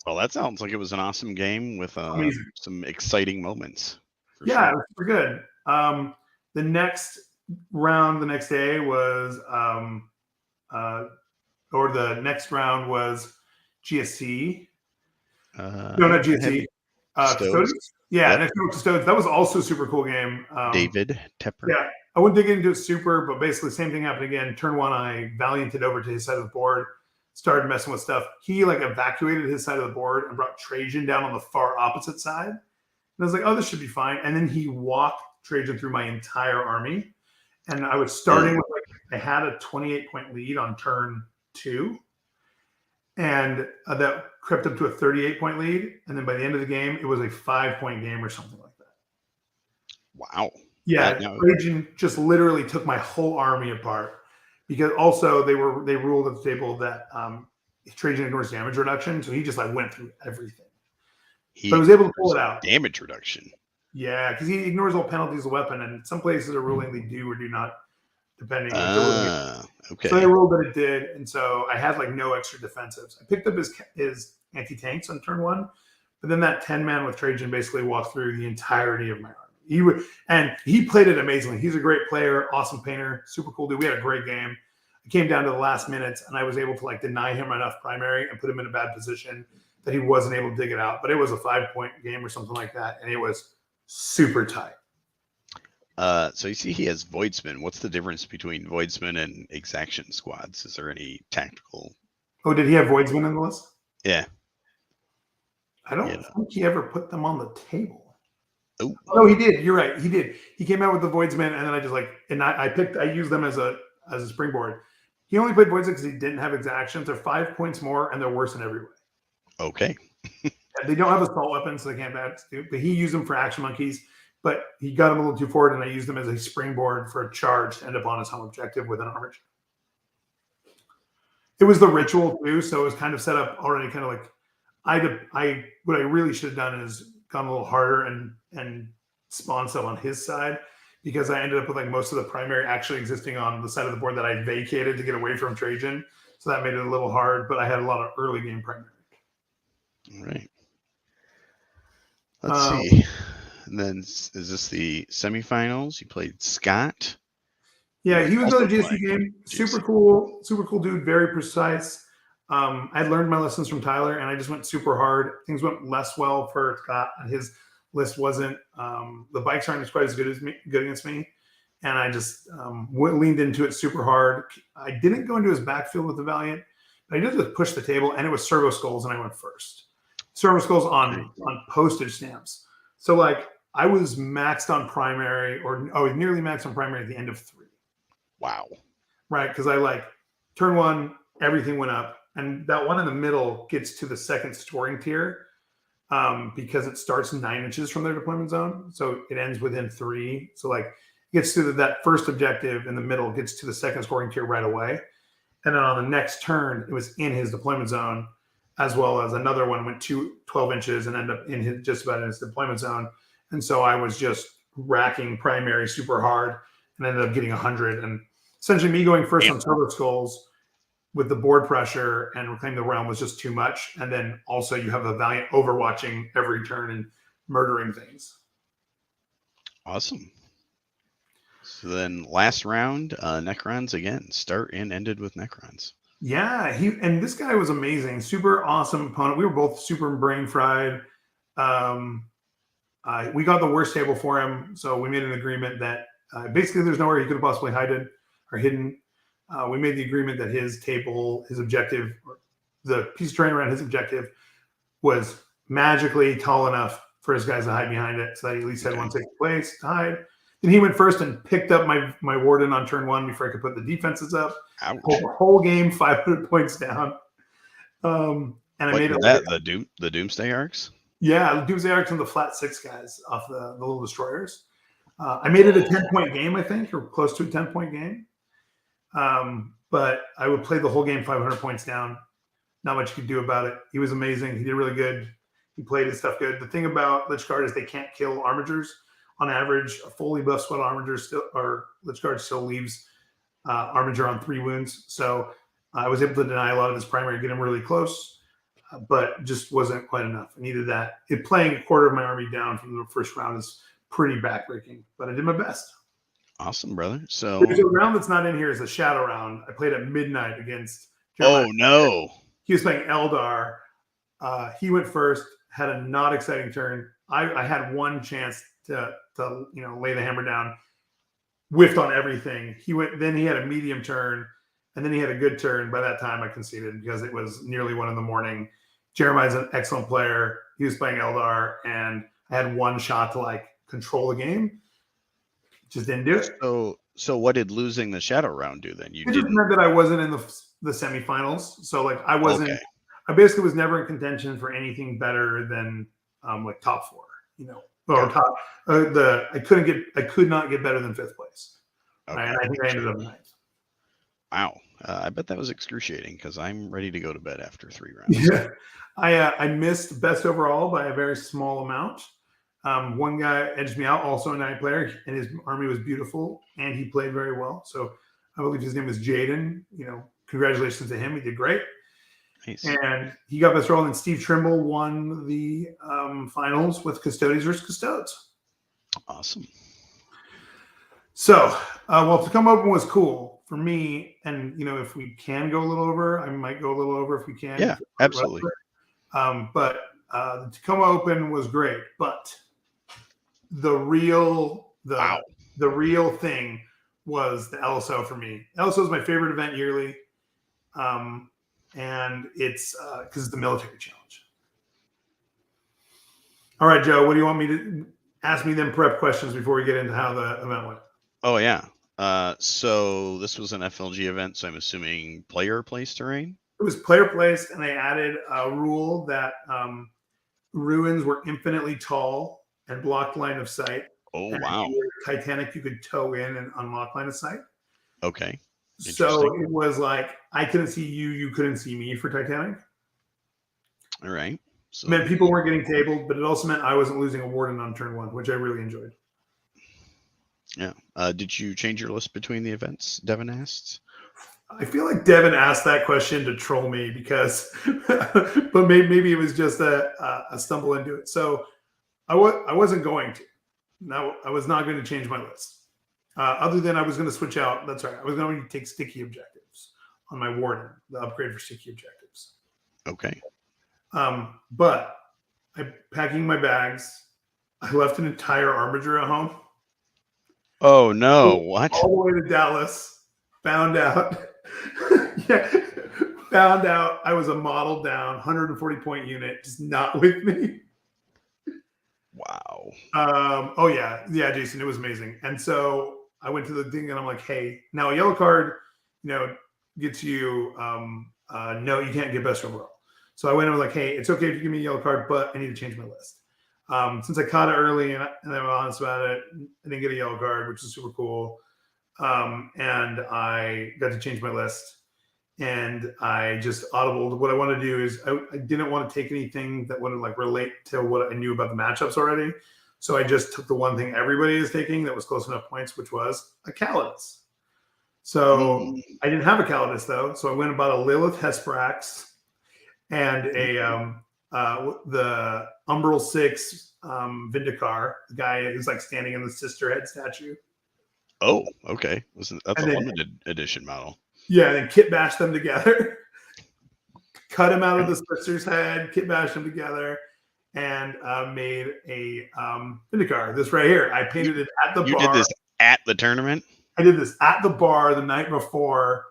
Well, that sounds like it was an awesome game with some exciting moments. Yeah, it was pretty good. The next round, the next day was, the next round was GSC. No, No, not GSC. Custodes. Custodians. Yeah, Yep. next to Custodes. That was also a super cool game. David Tepper. Yeah, I wouldn't dig into it super, but basically same thing happened again. Turn one, I Valianted over to his side of the board, started messing with stuff. He like evacuated his side of the board and brought Trajan down on the far opposite side. And I was like, oh, this should be fine. And then he walked Trajan through my entire army. And I was starting with I had a 28-point lead on turn 2. And that crept up to a 38-point lead. And then by the end of the game, it was a 5-point game or something like that. Wow. Yeah, Trajan just literally took my whole army apart because also they ruled at the table that Trajan ignores damage reduction, so he just like went through everything. But I was able to pull it out. Damage reduction. Yeah, because he ignores all penalties of weapon, and some places are ruling they do or do not, depending. Okay. So they ruled that it did, and so I had like no extra defensives. I picked up his anti-tanks on turn 1, but then that 10-man with Trajan basically walked through the entirety of my army. He played it amazingly. He's a great player, awesome painter, super cool dude. We had a great game. It came down to the last minutes, and I was able to like deny him enough primary and put him in a bad position that he wasn't able to dig it out. But it was a 5-point game or something like that, and it was super tight. So you see he has Voidsman. What's the difference between Voidsman and Exaction squads? Is there any tactical? Oh, did he have Voidsman in the list? Yeah. I don't think he ever put them on the table. Oh, no, he did. You're right. He did. He came out with the Voidsman, and then I just I used them as a springboard. He only played Voidsman because he didn't have exactions. They're 5 points more, and they're worse in every way. Okay. They don't have assault weapons, so they can't bad. But he used them for action monkeys. But he got them a little too forward, and I used them as a springboard for a charge to end up on his home objective with an armor. It was the ritual too, so it was kind of set up already. Kind of like what I really should have done is gone a little harder and spawned stuff on his side, because I ended up with like most of the primary actually existing on the side of the board that I vacated to get away from Trajan. So that made it a little hard, but I had a lot of early game primary. All right. Let's see. And then is this the semifinals? You played Scott. Yeah, he was on a GSC game. Super cool dude, very precise. I learned my lessons from Tyler, and I just went super hard. Things went less well for Scott, and his list wasn't. The bikes aren't quite as good against me, and I just leaned into it super hard. I didn't go into his backfield with the Valiant, but I did just push the table, and it was servo skulls, and I went first. Servo skulls on postage stamps. So like I was maxed on primary, nearly maxed on primary at the end of 3. Wow. Right, because I like turn 1, everything went up. And that one in the middle gets to the second scoring tier because it starts 9 inches from their deployment zone. So it ends within 3. So like it gets to that first objective in the middle, gets to the second scoring tier right away. And then on the next turn, it was in his deployment zone, as well as another one went 12 inches and ended up just about in his deployment zone. And so I was just racking primary super hard and ended up getting 100. And essentially me going first on Turbo Skulls with the board pressure and Reclaim the Realm was just too much. And then also you have the Valiant overwatching every turn and murdering things. Awesome. So then last round, Necrons again. Start and ended with Necrons. Yeah, and this guy was amazing. Super awesome opponent. We were both super brain fried. We got the worst table for him, so we made an agreement that basically there's nowhere he could have possibly hidden. We made the agreement that his table, his objective, the piece of terrain around his objective was magically tall enough for his guys to hide behind it, so that he at least had one safe place to hide. Then he went first and picked up my warden on turn 1 before I could put the defenses up. The whole game 500 points down. And I made it the Doomsday Arcs. Yeah, the Doomsday Arcs and the flat 6 guys off the little destroyers. I made it a 10-point game, I think, or close to a 10-point game. But I would play the whole game 500 points down. Not much you could do about it. He was amazing. He did really good. He played his stuff good. The thing about Lich Guard is they can't kill armigers. On average, a fully buff squad armiger Lich Guard still leaves armiger on 3 wounds. So I was able to deny a lot of his primary, get him really close, but just wasn't quite enough. I needed that. Playing a quarter of my army down from the first round is pretty backbreaking, but I did my best. Awesome, brother. So there's a round that's not in here is a shadow round. I played at midnight against Jeremiah. Oh no. he was playing Eldar. He went first, had a not exciting turn. I had one chance to lay the hammer down, whiffed on everything. Then he had a medium turn, and then he had a good turn. By that time, I conceded because it was nearly 1 a.m. Jeremiah's an excellent player. He was playing Eldar, and I had one shot to control the game. Just didn't do it. So what did losing the shadow round do then? It just meant that I wasn't in the semifinals. So I wasn't. Okay. I basically was never in contention for anything better than top 4. Or top. I could not get better than 5th place. Okay. And I think I ended up 9th. Wow. I bet that was excruciating because I'm ready to go to bed after 3 rounds. Yeah. I missed best overall by a very small amount. One guy edged me out, also a night player, and his army was beautiful, and he played very well. So I believe his name was Jaden. Congratulations to him. He did great. Nice. And he got best roll, and Steve Trimble won the finals with Custodes versus Custodes. Awesome. So, Tacoma Open was cool for me, and if we can go a little over, I might go a little over if we can. Yeah, absolutely. But the Tacoma Open was great, but the real thing was the LSO for me. LSO is my favorite event yearly, and it's because it's the military challenge. All right, Joe, what do you want me to ask me them prep questions before we get into how the event went? Oh yeah. So this was an FLG event, so I'm assuming player placed terrain? It was player placed, and they added a rule that ruins were infinitely tall and blocked line of sight. Oh, and wow. If you were Titanic, you could tow in and unlock line of sight. Okay. So it was I couldn't see you, you couldn't see me for Titanic. All right. So it meant people weren't getting tabled, but it also meant I wasn't losing a warden on turn 1, which I really enjoyed. Yeah. Did you change your list between the events, Devin asked? I feel like Devin asked that question to troll me because, but maybe it was just a stumble into it. So I wasn't going to. No, I was not going to change my list. Other than I was going to switch out. That's right. I was going to take sticky objectives on my warden, the upgrade for sticky objectives. Okay. But I'm packing my bags. I left an entire armature at home. Oh no! What? All the way to Dallas. Found out. Found out I was a model down 140 point unit, just not with me. Wow. Oh yeah, Jason, it was amazing. And so I went to the thing, and I'm like, hey, now a yellow card, gets you. No, you can't get best overall. So I went and was like, hey, it's okay if you give me a yellow card, but I need to change my list. Since I caught it early and I'm honest about it, I didn't get a yellow card, which is super cool. And I got to change my list, and I just audibled. What I want to do is I didn't want to take anything that wouldn't relate to what I knew about the matchups already. So I just took the one thing everybody is taking that was close enough points, which was a Calidus. So I didn't have a Calidus though. So I went and bought a Lilith Hesprax and the Umbral 6 Vindicar, the guy who's standing in the sister head statue. Oh, okay. That's a limited edition model. Yeah, and then kit bash them together. Cut him out of the sister's head, kit bash them together, and made a Vindicar. This right here. I painted it at the bar. You did this at the tournament? I did this at the bar the night before.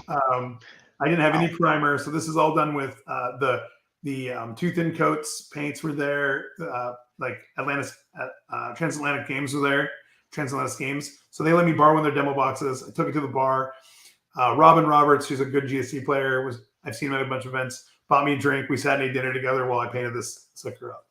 I didn't have any primer, so this is all done with the Two Thin Coats paints were there. Transatlantic Games were there. Transatlantic Games. So they let me borrow one of their demo boxes. I took it to the bar. Robin Roberts, who's a good GSC player, I've seen him at a bunch of events, bought me a drink. We sat and ate dinner together while I painted this sucker up.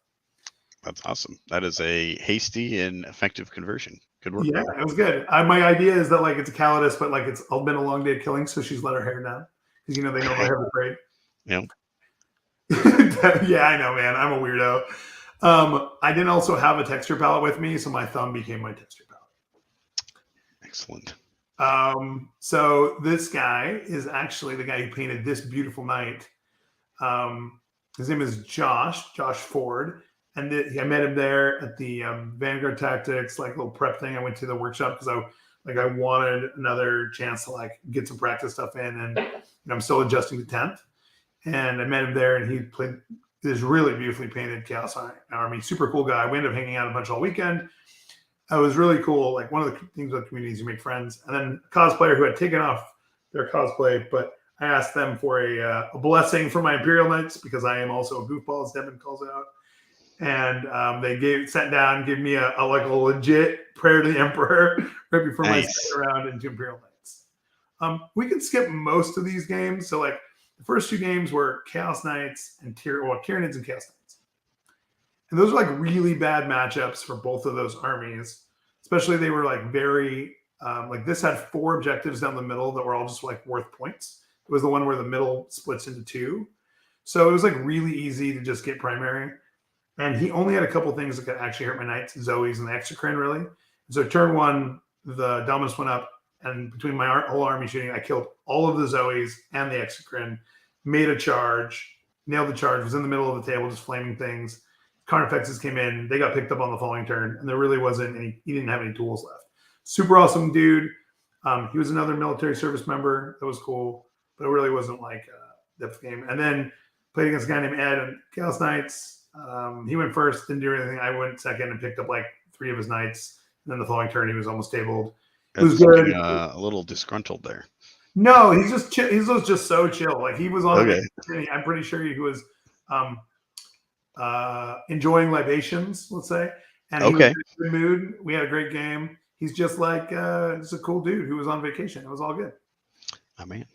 That's awesome. That is a hasty and effective conversion. Good work. Yeah, it was good. My idea is that it's a Calidus, but it's all been a long day of killing, so she's let her hair down because they know my hair was great. Yeah. Yeah, I know, man. I'm a weirdo. I didn't also have a texture palette with me, so my thumb became my texture palette. Excellent. So this guy is actually the guy who painted this beautiful knight. His name is Josh Ford. And I met him there at the Vanguard Tactics, little prep thing. I went to the workshop because I wanted another chance to get some practice stuff in. And I'm still adjusting to 10th. and I met him there, and he played this really beautifully painted Chaos Army. Super cool guy. We ended up hanging out a bunch all weekend. It was really cool. Like one of the things about communities, you make friends. And then a cosplayer who had taken off their cosplay, but I asked them for a blessing for my Imperial Knights because I am also a goofball, as Devin calls out. And they sat down, gave me a legit prayer to the Emperor right before my second round into Imperial Knights. We could skip most of these games. So like the first two games were Chaos Knights and Tyranids and Chaos Knights. And those were like really bad matchups for both of those armies. Especially they were like very like this had 4 objectives down the middle that were all just like worth points. It was the one where the middle splits into 2. So it was like really easy to just get primary. And he only had a couple things that could actually hurt my knights, Zoes and the Exocrine, really. And so turn 1, the Dominus went up, and between my whole army shooting, I killed all of the Zoes and the Exocrine, made a charge, nailed the charge, was in the middle of the table just flaming things. Carnifexes came in, they got picked up on the following turn, and there really wasn't any, he didn't have any tools left. Super awesome dude. He was another military service member. That was cool, but it really wasn't like a depth game. And then played against a guy named Ed and Chaos Knights. He went first, didn't do anything. I went second and picked up like 3 of his knights. And then the following turn, he was almost tabled. It was good. A little disgruntled there. No, he's just chill. He was just so chill. Like he was on. Okay. I'm pretty sure he was enjoying libations, let's say, and he was in a good mood. We had a great game. He's just like just a cool dude who was on vacation. It was all good. Oh man,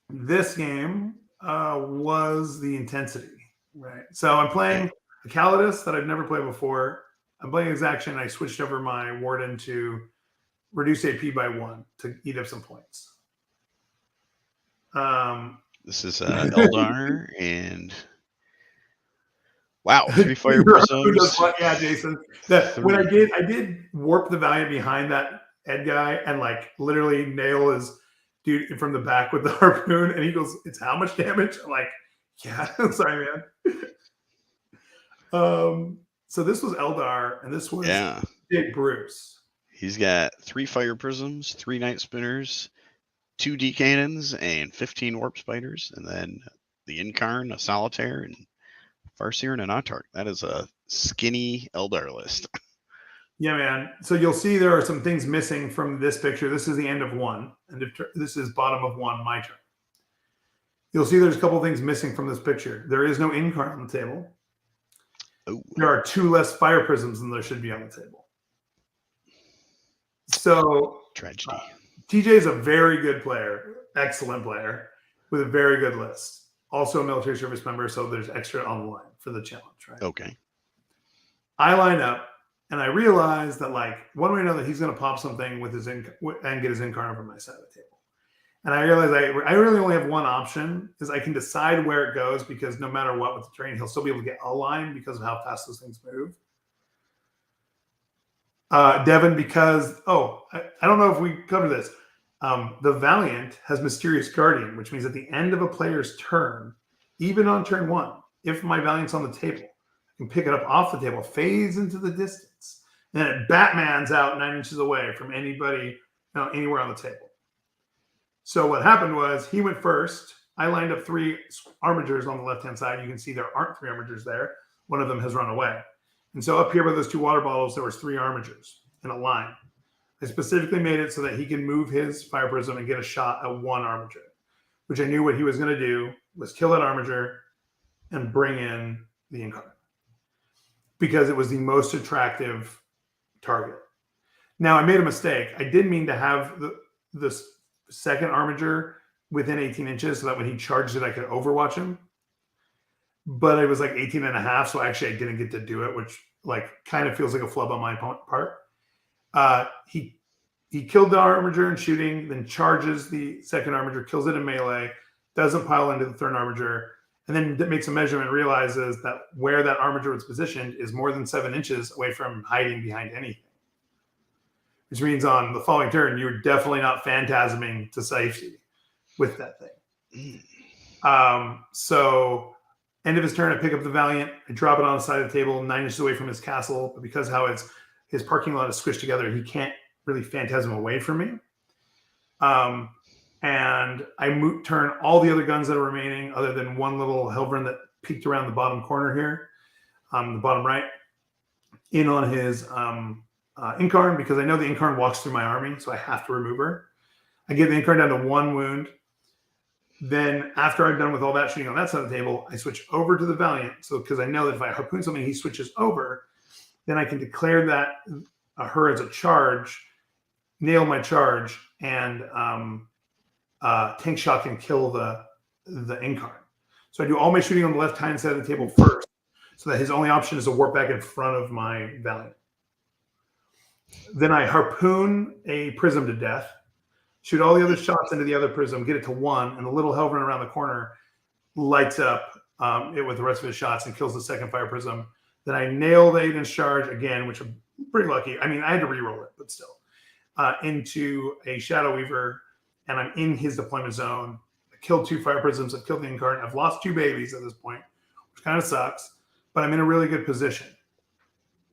this game was the intensity, right? So I'm playing a Calidus that I've never played before. I'm playing Exaction. I switched over my Warden to reduce AP by 1 to eat up some points. This is Eldar and wow, 3 fire prisms. Yeah, Jason. When I did warp the Valiant behind that Ed guy and like literally nail his dude from the back with the harpoon, and he goes, "It's how much damage?" I'm like, "Yeah, sorry, man." So this was Eldar, and this was Big Bruce. He's got 3 fire prisms, 3 night spinners, 2 D cannons, and 15 warp spiders, and then the Incarn, a solitaire, and Farseer and an Autarch. That is a skinny Eldar list. Yeah, man. So you'll see there are some things missing from this picture. This is the end of 1, and this is bottom of 1, my turn. You'll see there's a couple things missing from this picture. There is no Incarn on the table. Ooh. There are 2 less fire prisms than there should be on the table. So tragedy. TJ is a very good player, excellent player, with a very good list. Also a military service member, so there's extra on the line for the challenge, right? Okay. I line up, and I realize that, like, one way or another, he's going to pop something with his and get his Incarn over my side of the table. And I realize I really only have one option, is I can decide where it goes, because no matter what with the terrain, he'll still be able to get a line because of how fast those things move. Devin, because, I don't know if we cover this. The Valiant has Mysterious Guardian, which means at the end of a player's turn, even on turn 1, if my Valiant's on the table, I can pick it up off the table, fades into the distance, and then it Batmans out 9 inches away from anybody, anywhere on the table. So what happened was he went first. I lined up 3 armigers on the left-hand side. You can see there aren't 3 armigers there. One of them has run away. And so up here by those 2 water bottles, there was 3 armigers in a line. I specifically made it so that he can move his fire prism and get a shot at 1 armiger, which I knew what he was going to do was kill that armiger and bring in the Incarn, because it was the most attractive target. Now, I made a mistake. I did mean to have the second armiger within 18 inches so that when he charged it, I could overwatch him. But it was like 18 and a half, so actually I didn't get to do it, which like kind of feels like a flub on my part. He killed the armiger in shooting, then charges the second armiger, kills it in melee, doesn't pile into the third armiger, and then makes a measurement, realizes that where that armiger was positioned is more than 7 inches away from hiding behind anything. Which means on the following turn, you're definitely not phantasming to safety with that thing. So end of his turn, I pick up the Valiant, I drop it on the side of the table, 9 inches away from his castle, but because how his parking lot is squished together, he can't really phantasm away from me. and I turn all the other guns that are remaining, other than one little Helverin that peeked around the bottom corner here, the bottom right, in on his Incarn, because I know the Incarn walks through my army, so I have to remove her. I get the Incarn down to 1 wound. Then after I'm done with all that shooting on that side of the table, I switch over to the Valiant. So because I know that if I harpoon something, he switches over, then I can declare that her as a charge, nail my charge, and tank shot can kill the Incarn. So I do all my shooting on the left-hand side of the table first, so that his only option is to warp back in front of my Valiant. Then I harpoon a prism to death, shoot all the other shots into the other prism, get it to 1, and the little Helverin around the corner lights up it with the rest of his shots and kills the second fire prism. Then I nail the 8-inch charge again, which I'm pretty lucky. I mean, I had to re-roll it, but still. Into a Shadow Weaver, and I'm in his deployment zone. I killed 2 fire prisms. I've killed the Incarn. I've lost 2 babies at this point, which kind of sucks, but I'm in a really good position.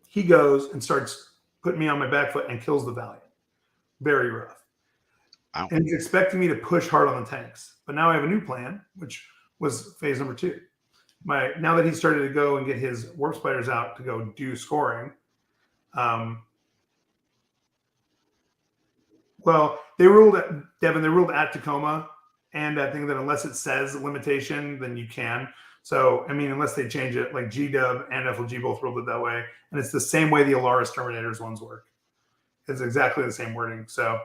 He goes and starts putting me on my back foot and kills the Valiant. Very rough. Wow. And he's expecting me to push hard on the tanks. But now I have a new plan, which was phase number 2. Now that he started to go and get his warp spiders out to go do scoring, well, they ruled at Tacoma, and I think that unless it says limitation, then you can. So, I mean, unless they change it, like GW and FLG both ruled it that way. And it's the same way the Alaris Terminators ones work. It's exactly the same wording. So,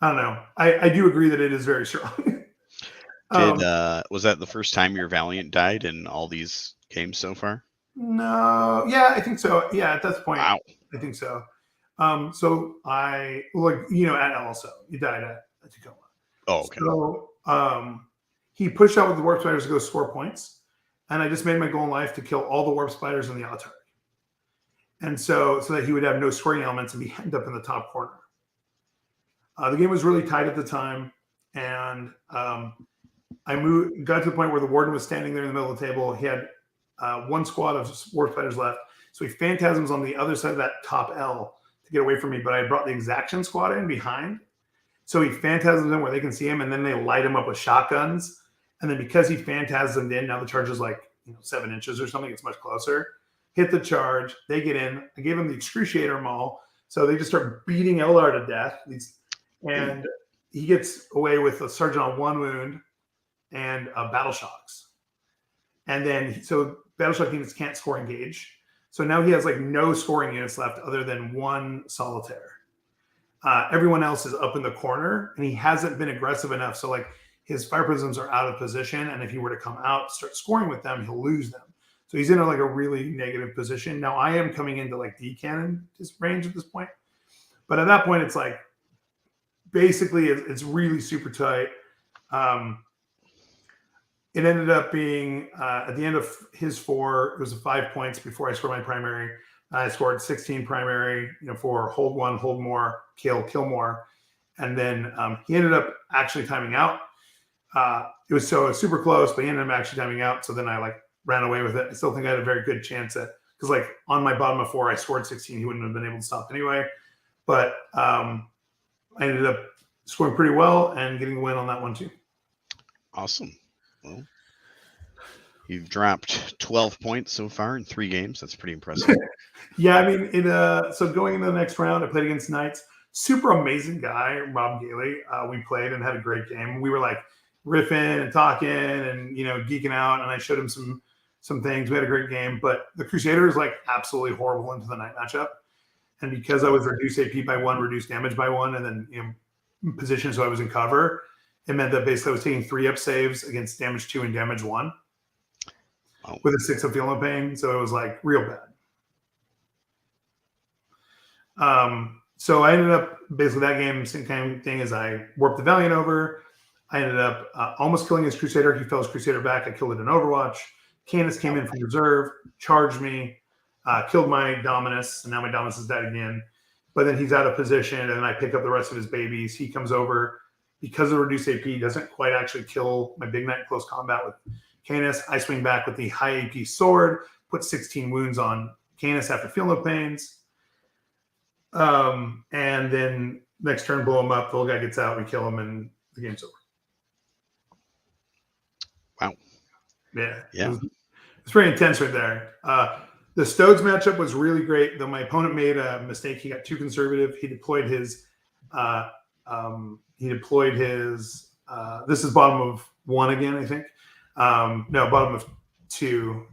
I don't know. I do agree that it is very strong. Was that the first time your Valiant died in all these games so far? No. Yeah, I think so. Yeah, at this point, Wow. I think so. So I, like, at also, he died at Tacoma. Oh, okay. So he pushed out with the warp spiders to go score points, and I just made my goal in life to kill all the warp spiders in the Autarch, and so that he would have no scoring elements and be hemmed up in the top corner. The game was really tight at the time, and I got to the point where the warden was standing there in the middle of the table. He had 1 squad of warp spiders left, so he phantasms on the other side of that top L to get away from me. But I brought the exaction squad in behind, so he phantasms in where they can see him, and then they light him up with shotguns. And then because he phantasmed in, now the charge is like 7 inches or something. It's much closer. Hit the charge. They get in. I gave him the excruciator maul, so they just start beating Eldar to death. And he gets away with a sergeant on 1 wound and battle shocks. And then, so battle shock units can't score engage. So now he has like no scoring units left other than 1 solitaire. Everyone else is up in the corner, and he hasn't been aggressive enough. So like his fire prisms are out of position, and if he were to come out, start scoring with them, he'll lose them. So he's in a really negative position. Now I am coming into like D cannon range at this point, but at that point it's like basically it's really super tight. It ended up being at the end of his 4, it was 5 points before I scored my primary. I scored 16 primary, for hold 1, hold more, kill more. And then he ended up actually timing out. It was super close, but he ended up actually timing out. So then I ran away with it. I still think I had a very good chance because on my bottom of 4, I scored 16. He wouldn't have been able to stop anyway. But I ended up scoring pretty well and getting a win on that one too. Awesome. Well, you've dropped 12 points so far in 3 games. That's pretty impressive. Yeah, I mean, so going into the next round, I played against Knights. Super amazing guy, Rob Gailey. We played and had a great game. We were riffing and talking and geeking out, and I showed him some things. We had a great game, but the Crusader is absolutely horrible into the night matchup. And because I was reduced AP by 1, reduced damage by 1, and then positioned so I was in cover, it meant that basically I was taking 3 up saves against damage 2 and damage 1 with a 6 of Feel No Pain. So it was real bad. So I ended up basically that game, same kind of thing as I warped the Valiant over. I ended up almost killing his Crusader. He fell his Crusader back. I killed it in Overwatch. Canis came in from reserve, charged me, killed my Dominus, and now my Dominus is dead again. But then he's out of position, and then I pick up the rest of his babies. He comes over. Because of reduced AP, doesn't quite actually kill my Big Knight in close combat with Canis. I swing back with the high AP sword, put 16 wounds on Canis after Feel No Pains. And then Next turn, blow him up. The little guy gets out. We kill him, and the game's over. Wow. Yeah. Yeah. It's pretty intense right there. The Stodes matchup was really great, though my opponent made a mistake. He got too conservative. He deployed his. This is bottom of 1 again, I think. No, bottom of 2.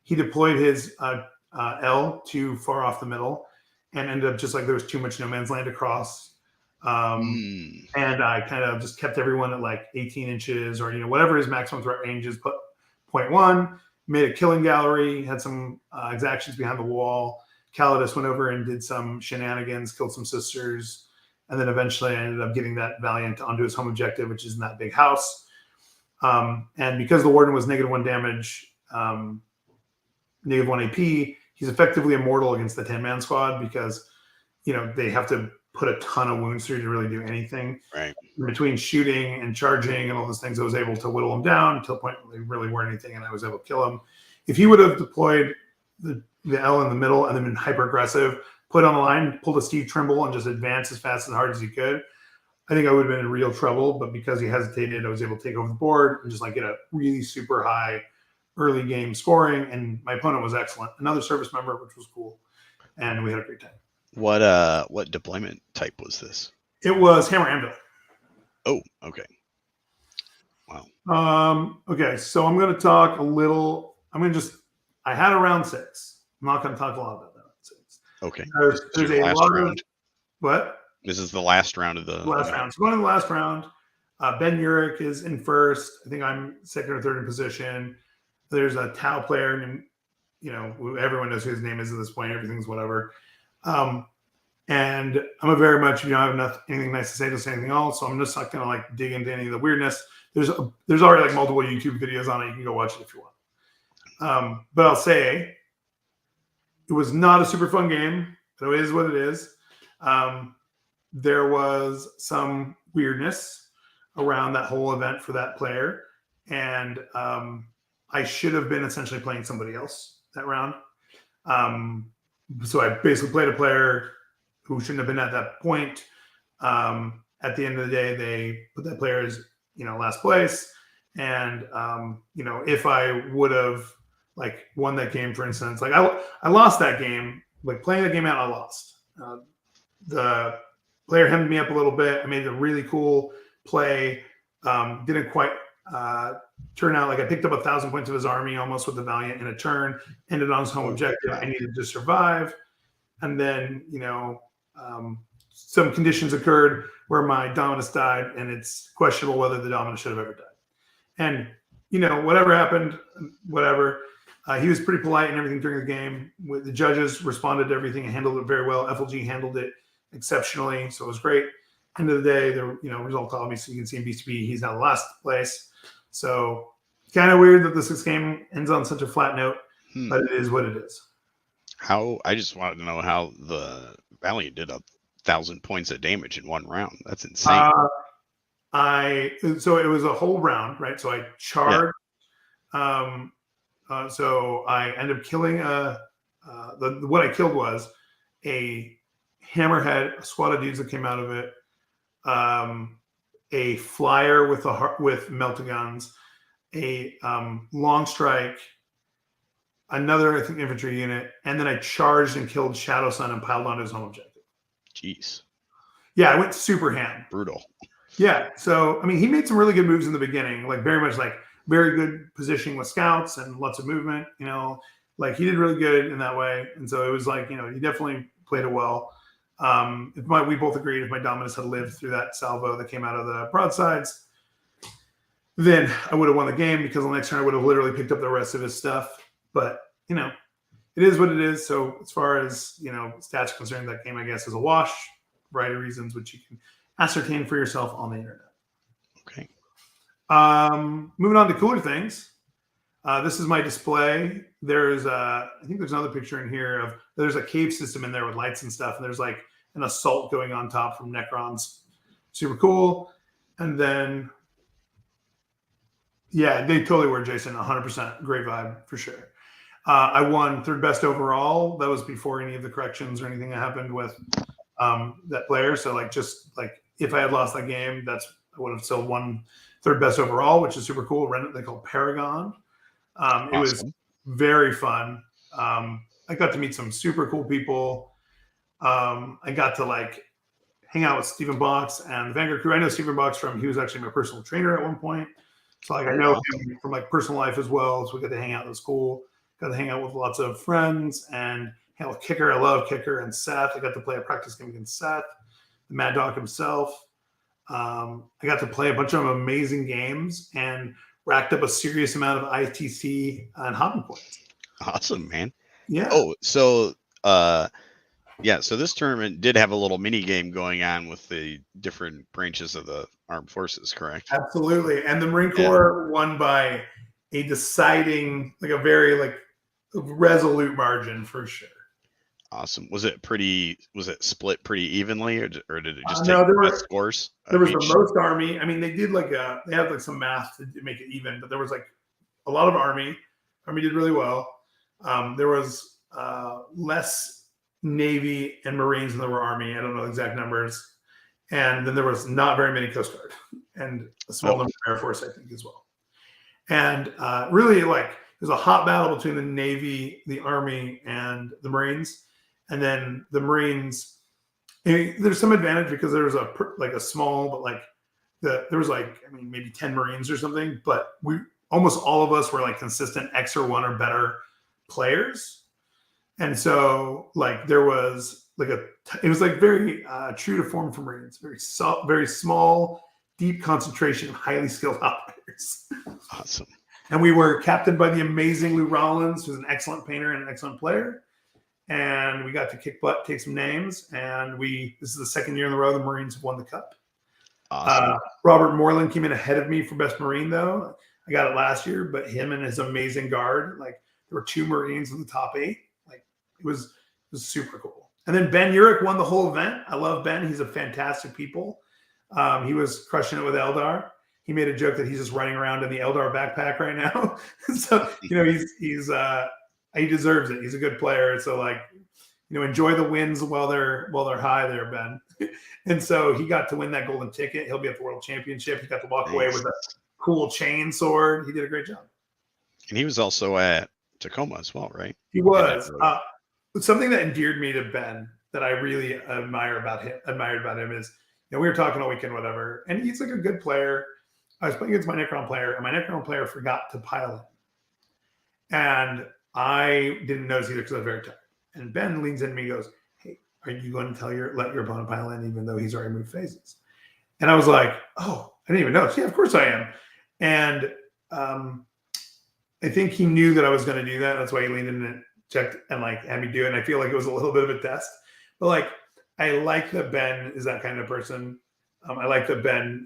He deployed his L too far off the middle, and ended up just like there was too much no man's land across. And I kind of just kept everyone at like 18 inches or whatever his maximum threat range is. Put 0.1. Made a killing gallery, had some exactions behind the wall. Calidus went over and did some shenanigans, killed some sisters, and then eventually I ended up getting that Valiant onto his home objective, which is in that big house. And because the Warden was -1 damage, -1 AP, he's effectively immortal against the 10-man squad because they have to put a ton of wounds through to really do anything. Right. Between shooting and charging and all those things, I was able to whittle him down until the point where they really weren't anything, and I was able to kill him. If he would have deployed the L in the middle and then been hyper aggressive, put on the line, pulled a Steve Trimble, and just advanced as fast and hard as he could, I think I would have been in real trouble. But because he hesitated, I was able to take over the board and just like get a really super high early game scoring. And my opponent was excellent, another service member, which was cool, and we had a great time. What deployment type was this? It was Hammer Anvil. Oh, okay. Wow. Okay, so I'm going to talk a little. I had a round 6. I'm not going to talk a lot about that round 6. Okay. There's a lot round. of what? This is the last round of the last round. So going to the last round. Ben Urich is in first. I think I'm second or third in position. There's a Tau player, and everyone knows who his name is at this point. Everything's whatever. And I'm a very much, I have anything nice to say, just anything else. So I'm just not going to like dig into any of the weirdness. There's already like multiple YouTube videos on it. You can go watch it if you want. But I'll say it was not a super fun game, but it is what it is. There was some weirdness around that whole event for that player. And I should have been essentially playing somebody else that round. So I basically played a player who shouldn't have been at that point. At the end of the day, they put that player as last place. And if I would have like won that game, for instance, like I lost that game. Like playing the game out, I lost. The player hemmed me up a little bit. I made a really cool play. Didn't quite turn out. Like I picked up 1,000 points of his army almost with the Valiant in a turn. Ended on his home objective. I needed to survive. And then, some conditions occurred where my Dominus died, and it's questionable whether the Dominus should have ever died. And, whatever happened, whatever. He was pretty polite and everything during the game. The judges responded to everything and handled it very well. FLG handled it exceptionally, so it was great. End of the day, the result obviously you can see in BCB, he's now last place. So kind of weird that the 6th game ends on such a flat note, but it is what it is. I just wanted to know how the Valiant did 1,000 points of damage in one round. That's insane. So it was a whole round, right? So I charged. Yeah. So I ended up killing what I killed was a hammerhead, a squad of dudes that came out of it, a flyer with melta guns, a long strike, another, I think, infantry unit, and then I charged and killed Shadow Sun and piled onto his home objective. Jeez. Yeah, I went super ham. Brutal. Yeah. So, he made some really good moves in the beginning, like very much like very good positioning with scouts and lots of movement, like he did really good in that way. And so it was like, he definitely played it well. We both agreed if my Dominus had lived through that salvo that came out of the broadsides, then I would have won the game because the next turn I would have literally picked up the rest of his stuff. But, it is what it is. So as far as, stats are concerned, that game, I guess, is a wash, for a variety of reasons, which you can ascertain for yourself on the internet. Okay. Moving on to cooler things. This is my display. I think there's another picture in here there's a cave system in there with lights and stuff. And there's like an assault going on top from Necrons. Super cool. And then, yeah, they totally were, Jason. 100%. Great vibe for sure. I won 3rd best overall. That was before any of the corrections or anything that happened with that player. So like just like if I had lost that game, I would have still won third best overall, which is super cool. They call Paragon. It was Awesome. very fun. I got to meet some super cool people. I got to like hang out with Stephen Box and the Vanguard crew. I know Stephen Box he was actually my personal trainer at one point. So like I know Awesome. him from like personal life as well. So we got to hang out. It was cool. Got to hang out with lots of friends and hang out with Kicker. I love Kicker and Seth. I got to play a practice game against Seth, the Mad Dog himself. I got to play a bunch of amazing games and racked up a serious amount of ITC and hobby points. Awesome, man. Yeah. Oh, so yeah, so this tournament did have a little mini game going on with the different branches of the armed forces, correct? Absolutely. And the Marine Corps won by a deciding, like a very like resolute margin for sure. Awesome. Was it split pretty evenly, or did it just take No, the best scores? There was the most Army. I mean, they had like some math to make it even, but there was like a lot of Army. Army did really well. There was less Navy and Marines than there were Army. I don't know exact numbers. And then there was not very many Coast Guard and a small number of Air Force, I think, as well. And really, like, there's a hot battle between the Navy, the Army, and the Marines. And then the Marines, there's some advantage because there was a small, but like there was like, I mean, maybe 10 Marines or something, but almost all of us were like consistent X or 1 or better players. And so like there was like it was like very true to form for Marines, very small, deep concentration of highly skilled operators. Awesome. And we were captained by the amazing Lou Rollins, who's an excellent painter and an excellent player. And we got to kick butt, take some names. And this is the second year in a row the Marines have won the Cup. Awesome. Robert Moreland came in ahead of me for Best Marine, though. I got it last year, but him and his amazing guard, like there were 2 Marines in the top 8. Like it was super cool. And then Ben Urich won the whole event. I love Ben. He's a fantastic people. He was crushing it with Eldar. He made a joke that he's just running around in the Eldar backpack right now. So, he deserves it. He's a good player. So like, enjoy the wins while they're high there, Ben. And so he got to win that golden ticket. He'll be at the World Championship. He got to walk away with a cool chain sword. He did a great job. And he was also at Tacoma as well, right? He was. Something that endeared me to Ben that I really admired about him is, we were talking all weekend, whatever, and he's like a good player. I was playing against my Necron player, and my Necron player forgot to pile in. And I didn't notice either because I was very tired. And Ben leans in to me and goes, "Hey, are you going to let your opponent pile in even though he's already moved phases?" And I was like, "Oh, I didn't even notice." Yeah, of course I am. And I think he knew that I was going to do that. That's why he leaned in and checked and like had me do it. And I feel like it was a little bit of a test. But like, I like that Ben is that kind of person. I like that Ben,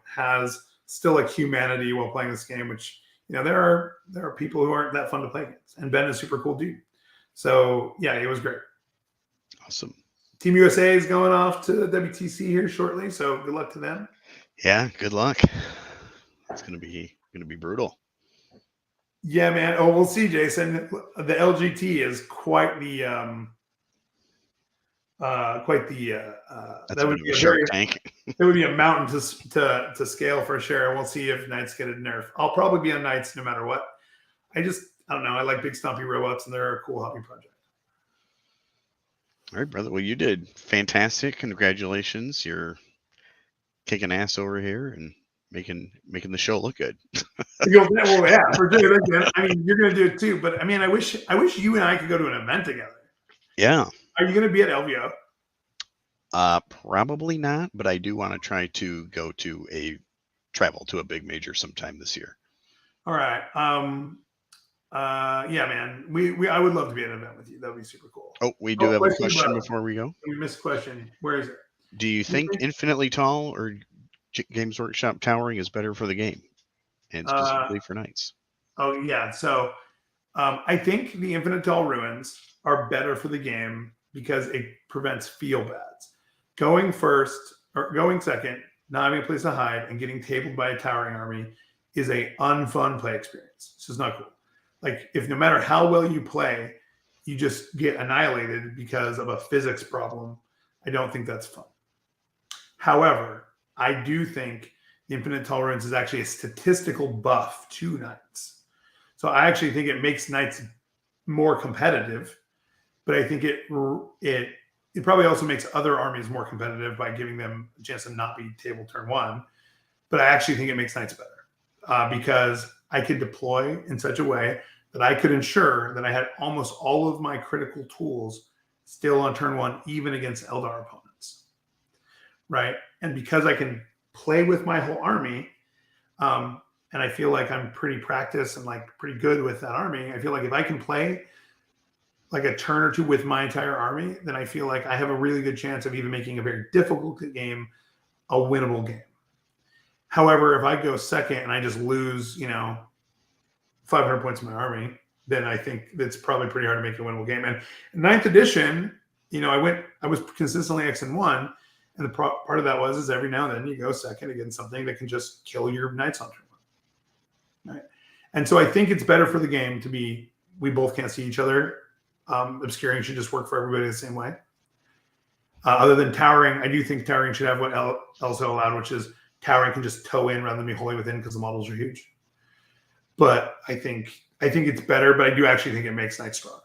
has still like humanity while playing this game, which, there are people who aren't that fun to play against. And Ben is a super cool dude. So yeah, it was great. Awesome. Team USA is going off to WTC here shortly. So good luck to them. Yeah, good luck. It's gonna be brutal. Yeah, man. Oh, we'll see, Jason. The LGT is quite the that would be a shark tank. It would be a mountain to scale for sure. And we'll see if Knights get a nerf. I'll probably be on Knights no matter what. I don't know. I like big stompy robots, and they're a cool hobby project. All right, brother. Well, you did fantastic. Congratulations. You're kicking ass over here and making the show look good. Well, yeah, for sure. I mean, you're gonna do it too. But I mean, I wish you and I could go to an event together. Yeah. Are you gonna be at LVO? Probably not, but I do want to try to travel to a big major sometime this year. All right. Yeah, man. I would love to be at an event with you. That would be super cool. Oh, we do have a question before we go. We missed a question. Where is it? Do you think Infinitely Tall or Games Workshop Towering is better for the game, and specifically for Knights? Oh yeah. So I think the Infinite Tall Ruins are better for the game because it prevents feel bads. Going first or going second, not having a place to hide, and getting tabled by a towering army is a unfun play experience. It's just not cool. Like, if no matter how well you play, you just get annihilated because of a physics problem I don't think that's fun. However, I do think the infinite tolerance is actually a statistical buff to knights. So I actually think it makes knights more competitive, but I think it probably also makes other armies more competitive by giving them a chance to not be table turn one. But I actually think it makes knights better because I could deploy in such a way that I could ensure that I had almost all of my critical tools still on turn one, even against Eldar opponents, right? And because I can play with my whole army, and I feel like I'm pretty practiced and like pretty good with that army, I feel like if I can play like a turn or two with my entire army, then I feel like I have a really good chance of even making a very difficult game a winnable game. However, if I go second and I just lose, 500 points in my army, then I think it's probably pretty hard to make a winnable game. And ninth edition, I was consistently X and 1, and the part of that is every now and then you go second against something that can just kill your knights on turn one. Right? And so I think it's better for the game to be we both can't see each other. Obscuring should just work for everybody the same way. Other than towering, I do think towering should have what Elso allowed, which is towering can just toe in rather than be wholly within because the models are huge. But I think it's better, but I do actually think it makes knights stronger.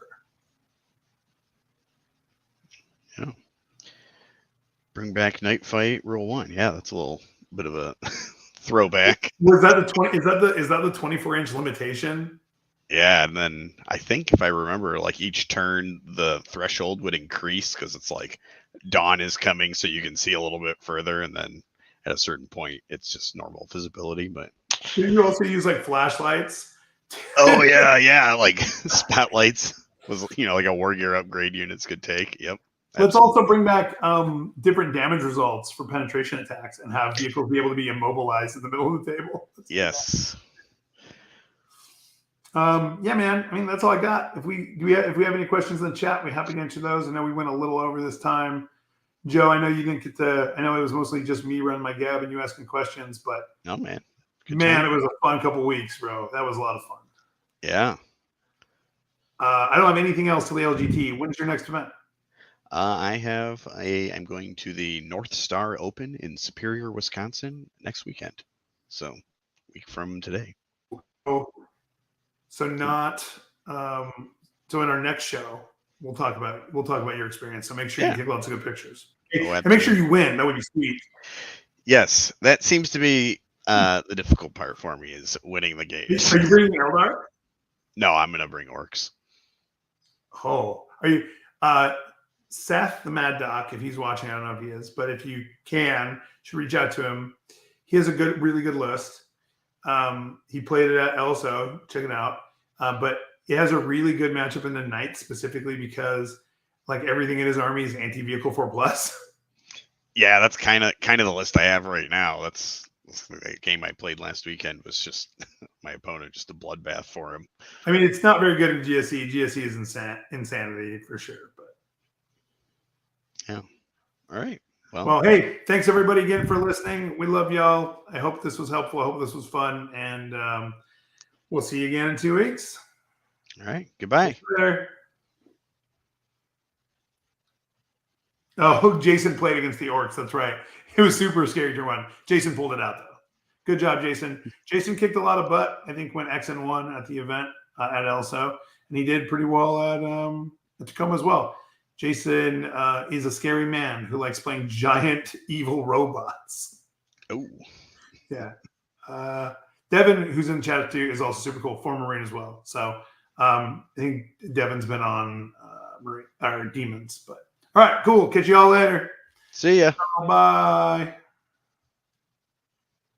Yeah. Bring back Night Fight Rule 1. Yeah, that's a little bit of a throwback. Was that the 20? Is that the 24-inch limitation? Yeah, and then I think if I remember, like each turn the threshold would increase because it's like dawn is coming, so you can see a little bit further, and then at a certain point it's just normal visibility. But Did you also use like flashlights? Oh yeah, like spotlights was like a war gear upgrade units could take. Yep. Let's also bring back different damage results for penetration attacks and have vehicles be able to be immobilized in the middle of the table. Yes. Yeah, man. I mean, that's all I got. If we have any questions in the chat, we're happy to answer those. I know we went a little over this time. Joe, I know you didn't get to. I know it was mostly just me running my gab and you asking questions, but oh man, Good time. It was a fun couple weeks, bro. That was a lot of fun. Yeah. I don't have anything else to the LGT. When's your next event? I'm going to the North Star Open in Superior, Wisconsin next weekend. So week from today. So not so in our next show we'll talk about your experience. So make sure you take lots of good pictures. And make sure you win. That would be sweet. Yes, that seems to be the difficult part for me is winning the game. Are you bringing Eldar? No, I'm gonna bring orcs. Oh, are you Seth the Mad Doc, if he's watching, I don't know if he is, but if you can, you should reach out to him. He has a really good list. He played it at Elso, check it out. But he has a really good matchup in the Knight specifically because like everything in his army is anti-vehicle 4+. Yeah, that's kind of the list I have right now. That's the game I played last weekend was just my opponent, just a bloodbath for him. I mean, it's not very good in GSE. GSE is insanity for sure. But yeah. All right. Well, hey, thanks everybody again for listening. We love y'all. I hope this was helpful. I hope this was fun. And we'll see you again in 2 weeks. All right. Goodbye. Oh, Jason played against the Orcs. That's right. It was super scary turn one. Jason pulled it out, though. Good job, Jason. Jason kicked a lot of butt. I think went X and 1 at the event at Elso. And he did pretty well at Tacoma as well. Jason is a scary man who likes playing giant evil robots. Oh. Yeah. Devin, who's in the chat too, is also super cool. Former Marine as well. So I think Devin's been on Demons. But all right, cool. Catch you all later. See ya. Bye.